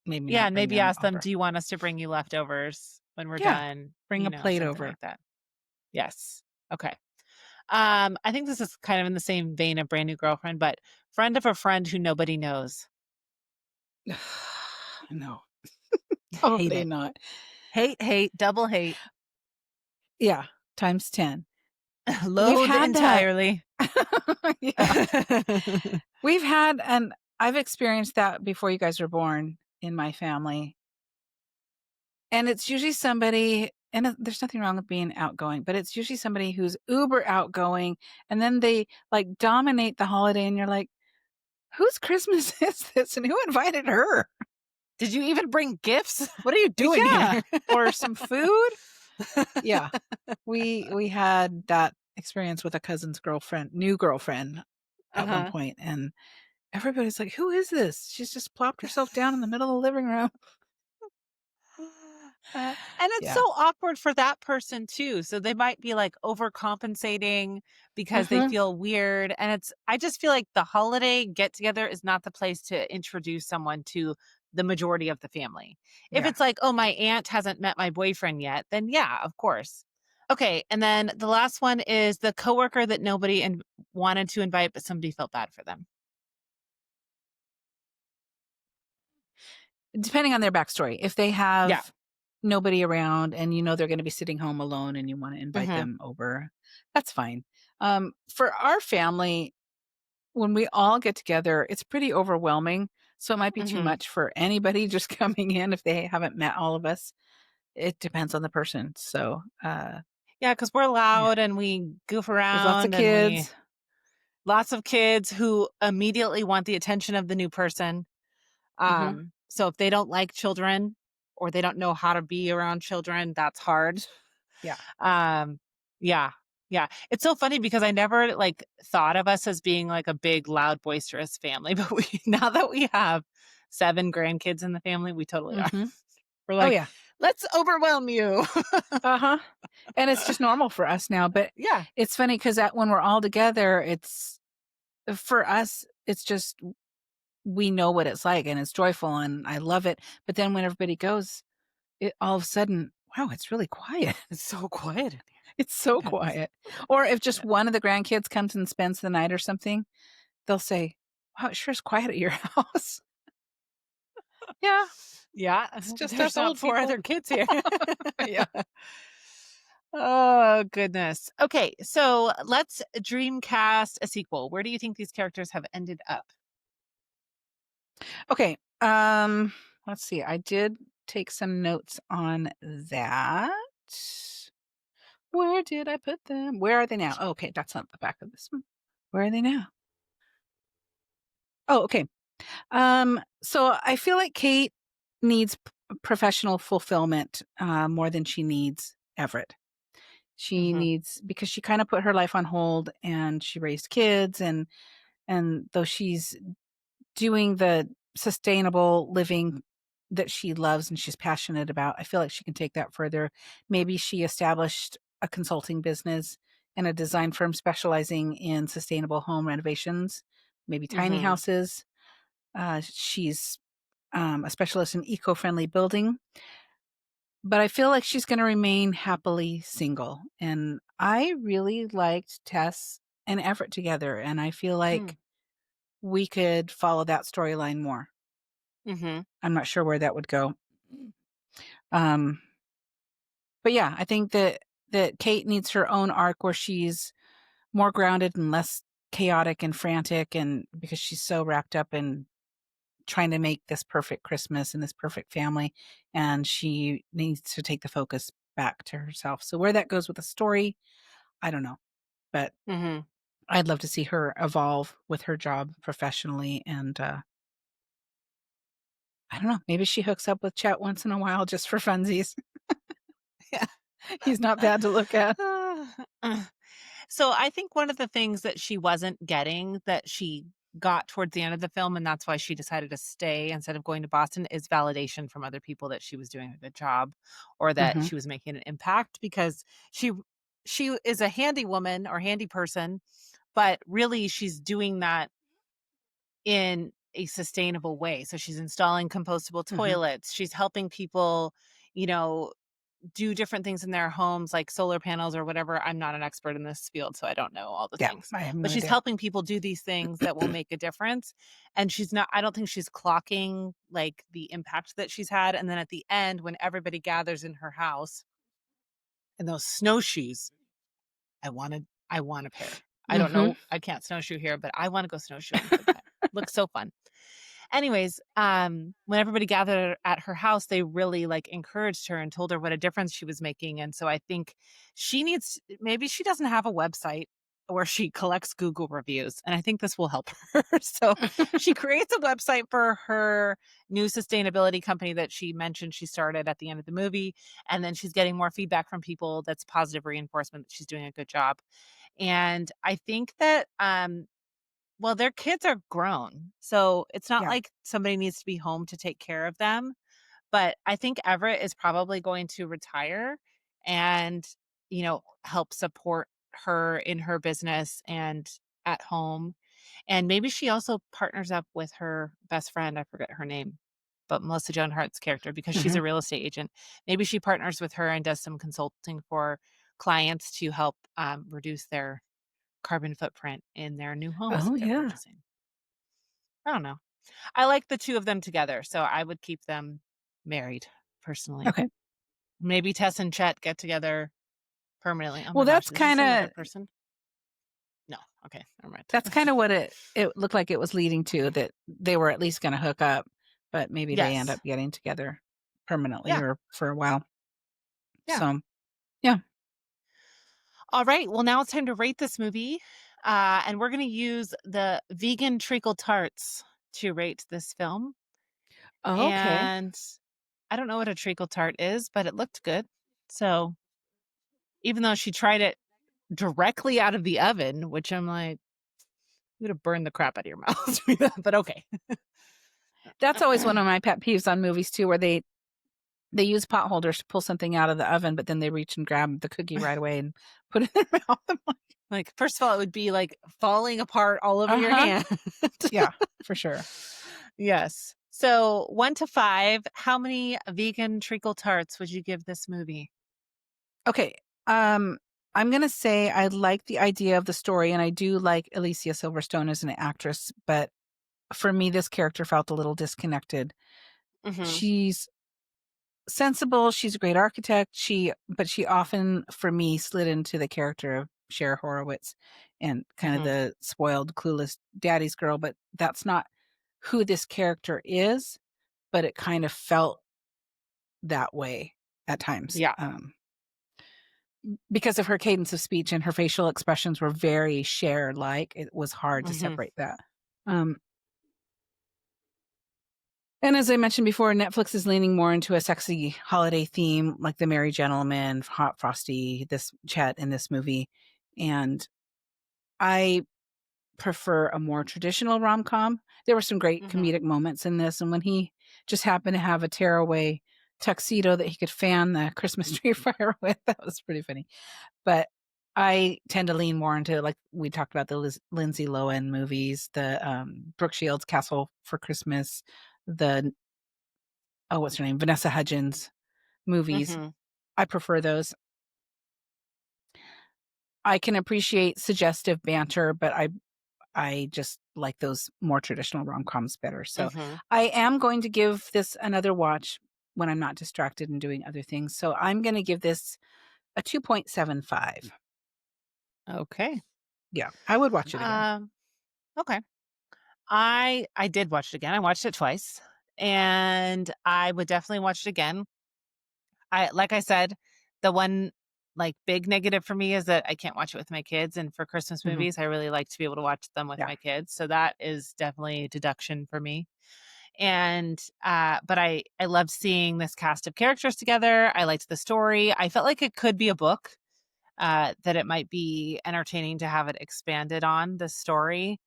S1: and
S2: bring
S1: maybe
S2: them
S1: ask them,
S2: over.
S1: "Do you want us to bring you leftovers when we're
S2: Yeah,
S1: done?"
S2: bring a plate
S1: Something
S2: over.
S1: like that. Yes. Okay. I think this is kind of in the same vein of brand new girlfriend, but friend of a friend who nobody knows.
S2: No,
S1: Hate
S2: holiday
S1: it.
S2: not.
S1: Hate, hate, double hate.
S2: Yeah, times 10. We've
S1: Loathe
S2: had that.
S1: entirely.
S2: Yeah. We've had and I've experienced that before you guys were born in my family. And it's usually somebody and there's nothing wrong with being outgoing, but it's usually somebody who's uber outgoing, and then they, like, dominate the holiday, and you're like, "Whose Christmas is this, and who invited her?"
S1: Did you even bring gifts? What are you doing
S2: Yeah,
S1: here?
S2: or some food. Yeah, we had that experience with a cousin's new girlfriend at one
S1: Uh-huh.
S2: point, and everybody's like, "Who is this? She's just plopped herself down in the middle of the living room."
S1: And it's so
S2: Yeah.
S1: awkward for that person too. So they might be like overcompensating because they
S2: Mhm.
S1: feel weird. And I just feel like the holiday get together is not the place to introduce someone to the majority of the family. If
S2: Yeah.
S1: it's like, oh, my aunt hasn't met my boyfriend yet, then yeah, of course. Okay. And then the last one is the coworker that nobody wanted to invite, but somebody felt bad for them.
S2: Depending on their backstory. If they
S1: Yeah.
S2: have nobody around and you know they're gonna be sitting home alone and you wanna invite
S1: Mhm.
S2: them over, that's fine. For our family, when we all get together, it's pretty overwhelming, so it might be too
S1: Mhm.
S2: much for anybody just coming in if they haven't met all of us. It depends on the person, so,
S1: Yeah, because 'cause we're
S2: yeah.
S1: loud and we goof
S2: There's lots of
S1: around and we
S2: kids.
S1: lots of kids who immediately want the attention of the new person.
S2: Mhm.
S1: So if they don't like children or they don't know how to be around children, that's hard.
S2: Yeah.
S1: Um, yeah, yeah. It's so funny because I never, like, thought of us as being, like, a big, loud, boisterous family, but we now that we have 7 grandkids in the family, we totally are.
S2: Mhm.
S1: We're
S2: Oh,
S1: like,
S2: yeah.
S1: "Let's overwhelm you."
S2: Uh-huh. And it's just normal for us now, but
S1: Yeah.
S2: it's funny because when we're all together, it's for us, it's just we know what it's like, and it's joyful, and I love it, but then when everybody goes, it all of a sudden, wow, it's really quiet.
S1: It's so quiet in
S2: It's so
S1: here. Yes.
S2: quiet. Or if just
S1: Yeah.
S2: one of the grandkids comes and spends the night or something, they'll say, "Wow, it sure is quiet at your house." Yeah,
S1: Yeah,
S2: it's just
S1: there's
S2: us
S1: not
S2: old
S1: 4
S2: people.
S1: other kids here.
S2: Yeah.
S1: Oh, goodness. Okay, so let's dreamcast a sequel. Where do you think these characters have ended up?
S2: Okay, let's see, I did take some notes on that. Where did I put them? Where are they now? Oh, okay, that's on the back of this one. Where are they now? Oh, okay. So I feel like Kate needs professional fulfillment, more than she needs Everett. She
S1: Mhm,
S2: needs because she kinda put her life on hold and she raised kids and though she's doing the sustainable living that she loves and she's passionate about, I feel like she can take that further. Maybe she established a consulting business and a design firm specializing in sustainable home renovations, maybe tiny
S1: mhm,
S2: houses. She's a specialist in eco-friendly building, but I feel like she's gonna remain happily single, and I really liked Tess and Everett together, and I feel
S1: mm,
S2: like we could follow that storyline more.
S1: mhm,
S2: I'm not sure where that would go. Um, but yeah, I think that Kate needs her own arc where she's more grounded and less chaotic and frantic and because she's so wrapped up in trying to make this perfect Christmas and this perfect family, and she needs to take the focus back to herself. So where that goes with the story, I don't know, but
S1: mhm.
S2: I'd love to see her evolve with her job professionally, and, I don't know, maybe she hooks up with Chet once in a while just for funsies.
S1: Yeah.
S2: He's not bad to look at.
S1: So I think one of the things that she wasn't getting that she got towards the end of the film, and that's why she decided to stay instead of going to Boston, is validation from other people that she was doing a good job or that
S2: Mhm,
S1: she was making an impact because she she is a handy woman or handy person, but really she's doing that in a sustainable way. So she's installing compostable
S2: mhm.
S1: toilets. She's helping people, you know, do different things in their homes, like solar panels or whatever. I'm not an expert in this field, so I don't know all the
S2: Yeah,
S1: things.
S2: I have
S1: But
S2: no
S1: she's
S2: idea.
S1: helping people do these things that will make a difference. And she's not, I don't think she's clocking like the impact that she's had. And then at the end, when everybody gathers in her house and those snowshoes, I want a pair. I don't
S2: Mhm,
S1: know. I can't snowshoe here, but I want to go snowshoeing sometime. Looks so fun. Anyways, when everybody gathered at her house, they really, like, encouraged her and told her what a difference she was making, and so I think she needs maybe she doesn't have a website where she collects Google reviews, and I think this will help her. So, she creates a website for her new sustainability company that she mentioned she started at the end of the movie, and then she's getting more feedback from people that's positive reinforcement that she's doing a good job, and I think that, well, their kids are grown, so it's not
S2: yeah,
S1: like somebody needs to be home to take care of them, but I think Everett is probably going to retire and, help support her in her business and at home, and maybe she also partners up with her best friend, I forget her name, but Melissa Joan Hart's character, because she's
S2: mhm.
S1: a real estate agent. Maybe she partners with her and does some consulting for clients to help, reduce their carbon footprint in their new homes
S2: Oh,
S1: that they're
S2: yeah.
S1: purchasing. I don't know. I like the 2 of them together, so I would keep them married, personally.
S2: Okay.
S1: Maybe Tess and Chet get together permanently. Oh
S2: Well,
S1: my gosh, is this another person? No. Okay, never mind.
S2: that's kinda what it looked like it was leading to, that they were at least gonna hook up, but maybe they end
S1: Yes.
S2: up getting together permanently
S1: Yeah,
S2: or for a while.
S1: yeah.
S2: So, yeah.
S1: Alright, well, now it's time to rate this movie, and we're gonna use the vegan treacle tarts to rate this film,
S2: Oh, okay.
S1: and I don't know what a treacle tart is, but it looked good. So, even though she tried it directly out of the oven, which I'm like, "You would have burned the crap out of your mouth," but okay.
S2: That's always one of my pet peeves on movies too, where they use pot holders to pull something out of the oven, but then they reach and grab the cookie right away and put it in their mouth. I'm like,
S1: Like, first of all, it would be, like, falling apart all over your
S2: uh-huh.
S1: hand.
S2: Yeah, for sure.
S1: Yes. So, 1 to 5, how many vegan treacle tarts would you give this movie?
S2: Okay, um, I'm gonna say I like the idea of the story, and I do like Alicia Silverstone as an actress, but for me, this character felt a little disconnected.
S1: Mhm,
S2: She's sensible, she's a great architect, but she often, for me, slid into the character of Cher Horowitz and kind of
S1: mhm.
S2: the spoiled, clueless daddy's girl, but that's not who this character is, but it kind of felt that way at times,
S1: Yeah.
S2: because of her cadence of speech and her facial expressions were very Cher-like. It was hard to
S1: Mhm,
S2: separate that. Um, and as I mentioned before, Netflix is leaning more into a sexy holiday theme, like The Merry Gentleman, Hot Frosty, this Chet in this movie, and I prefer a more traditional rom-com. There were some great
S1: mhm.
S2: comedic moments in this, and when he just happened to have a tearaway tuxedo that he could fan the Christmas tree fire with, that was pretty funny. But I tend to lean more into, like, we talked about the Lindsay Lohan movies, the, Brooke Shields' Castle for Christmas, the what's her name? Vanessa Hudgens movies.
S1: Mhm.
S2: I prefer those. I can appreciate suggestive banter, but I just like those more traditional rom-coms better. So,
S1: Mhm.
S2: I am going to give this another watch when I'm not distracted and doing other things. So, I'm gonna give this a 2.75.
S1: Okay.
S2: Yeah, I would watch it again.
S1: Um, okay. I did watch it again. I watched it twice, and I would definitely watch it again. I like I said, the one, like, big negative for me is that I can't watch it with my kids, and for Christmas
S2: Mhm.
S1: movies, I really like to be able to watch them with
S2: Yeah.
S1: my kids, so that is definitely a deduction for me. And, but I loved seeing this cast of characters together. I liked the story. I felt like it could be a book, that it might be entertaining to have it expanded on the story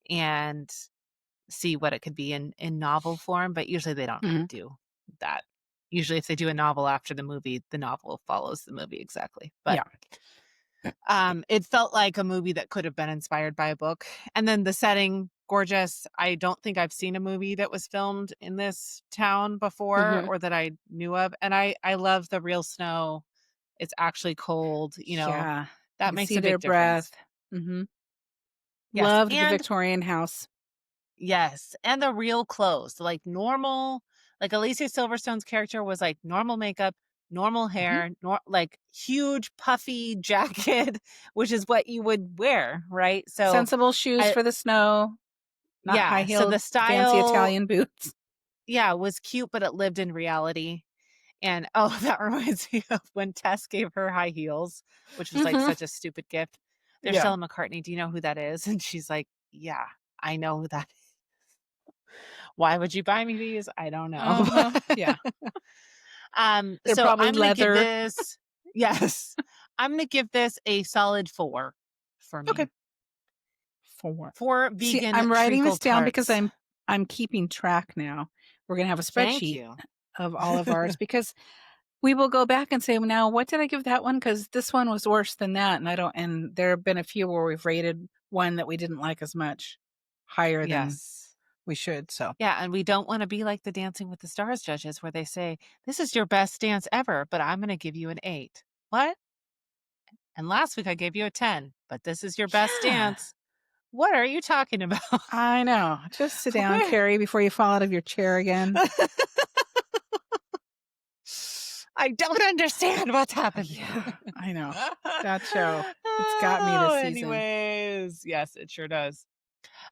S1: and see what it could be in novel form, but usually they don't
S2: Mhm.
S1: do that. Usually if they do a novel after the movie, the novel follows the movie exactly. But
S2: Yeah.
S1: it felt like a movie that could have been inspired by a book. And then the setting, gorgeous. I don't think I've seen a movie that was filmed in this town before
S2: Mhm.
S1: or that I knew of. And I love the real snow. It's actually cold,
S2: Yeah. You
S1: that
S2: can
S1: makes
S2: see
S1: a
S2: their
S1: big difference.
S2: breath. Mhm.
S1: Yes.
S2: Loved the
S1: And
S2: Victorian house.
S1: yes, and the real clothes, like normal, like Alicia Silverstone's character was like normal makeup, normal
S2: Mhm.
S1: hair, like huge puffy jacket, which is what you would wear, right? So
S2: Sensible shoes
S1: I
S2: for the snow, not
S1: yeah, so the
S2: high-heeled fancy
S1: style,
S2: Italian boots.
S1: yeah, was cute, but it lived in reality. And oh, that reminds me of when Tess gave her high heels, which was like
S2: Mhm.
S1: such a stupid gift. They're
S2: Yeah.
S1: Stella McCartney. Do you know who that is? And she's like, yeah, I know who that. Why would you buy me these? I don't know.
S2: Uh-huh. Yeah. They're
S1: So
S2: probably
S1: I'm gonna give
S2: leather.
S1: this yes. I'm gonna give this a solid 4 for
S2: Okay.
S1: me.
S2: 4.
S1: 4
S2: See,
S1: vegan
S2: I'm writing
S1: treacle
S2: this down because
S1: tarts.
S2: I'm keeping track now. We're gonna have a
S1: Thank
S2: spreadsheet
S1: you.
S2: of all of ours because we will go back and say, "Well, now, what did I give that one? Because this one was worse than that," and I don't and there have been a few where we've rated one that we didn't like as much higher than
S1: Yes.
S2: we should, so
S1: Yeah, and we don't wanna be like the Dancing with the Stars judges where they say, "This is your best dance ever, but I'm gonna give you an 8." "What? And last week I gave you a 10, but this is your best
S2: yeah.
S1: dance." What are you talking about?
S2: I know. Just sit down,
S1: Where
S2: Carrie, before you fall out of your chair again.
S1: I don't understand what's happening.
S2: Yeah, I know. That show, it's got me this season.
S1: Anyways, yes, it sure does.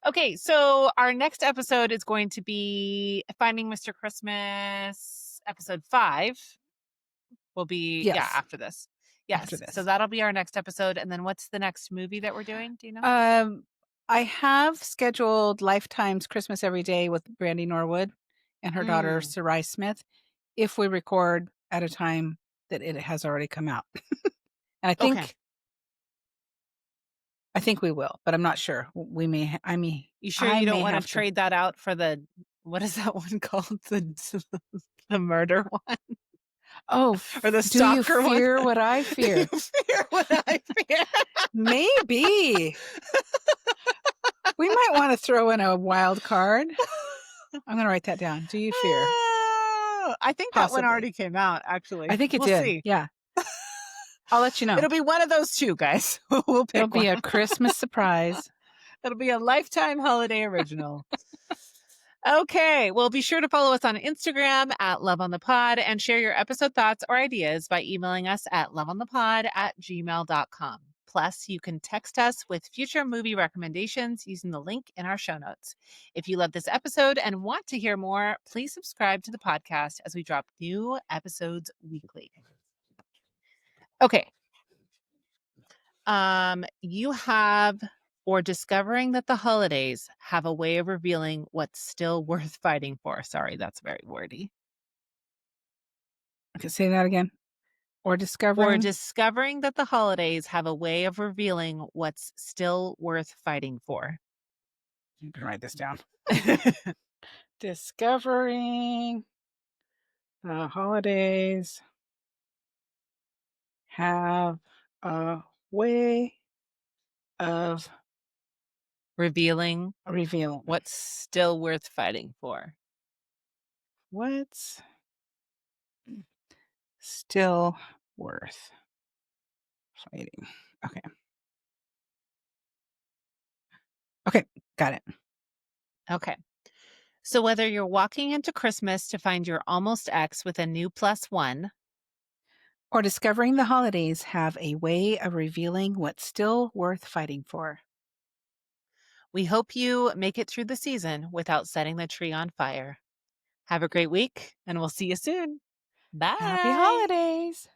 S1: Okay, so our next episode is going to be Finding Mr. Christmas, episode 5 will be, yeah,
S2: Yes,
S1: after this.
S2: after
S1: Yes, so
S2: this.
S1: that'll be our next episode, and then what's the next movie that we're doing? Do you know?
S2: Um, I have scheduled Lifetime's Christmas Every Day with Brandy Norwood and her daughter,
S1: Mm,
S2: Sarai Smith, if we record at a time that it has already come out. And
S1: okay.
S2: I think we will, but I'm not sure. We may ha
S1: You sure
S2: I
S1: you don't
S2: may
S1: wanna
S2: have to.
S1: trade that out for the what is that one called? The murder one
S2: Oh,
S1: or the
S2: do you
S1: stalker one?
S2: fear what I
S1: Do you
S2: fear?
S1: fear what I fear?
S2: Maybe. We might wanna throw in a wild card. I'm gonna write that down. Do you fear?
S1: Oh, I think that one
S2: Possibly.
S1: already came out,
S2: I
S1: actually.
S2: think it
S1: We'll
S2: did.
S1: see.
S2: Yeah. I'll let you know.
S1: It'll be one of those 2, guys. We'll
S2: It'll
S1: pick one.
S2: be a Christmas surprise.
S1: It'll be a lifetime holiday original. Okay, well, be sure to follow us on Instagram at Love on the Pod and share your episode thoughts or ideas by emailing us at loveonthepod@gmail.com. Plus, you can text us with future movie recommendations using the link in our show notes. If you love this episode and want to hear more, please subscribe to the podcast as we drop new episodes weekly. Okay, you have or discovering that the holidays have a way of revealing what's still worth fighting for. Sorry, that's very wordy.
S2: Okay, say that again. Or
S1: Or
S2: discovering.
S1: discovering that the holidays have a way of revealing what's still worth fighting for.
S2: You can write this down. Discovering the holidays have a way of
S1: Revealing
S2: revealing
S1: what's still worth fighting for.
S2: what's still worth fighting. Okay. Okay, got it.
S1: Okay. So whether you're walking into Christmas to find your almost ex with a new plus one,
S2: Or discovering the holidays have a way of revealing what's still worth fighting for.
S1: we hope you make it through the season without setting the tree on fire. Have a great week, and we'll see you soon.
S2: Happy
S1: Bye.
S2: holidays!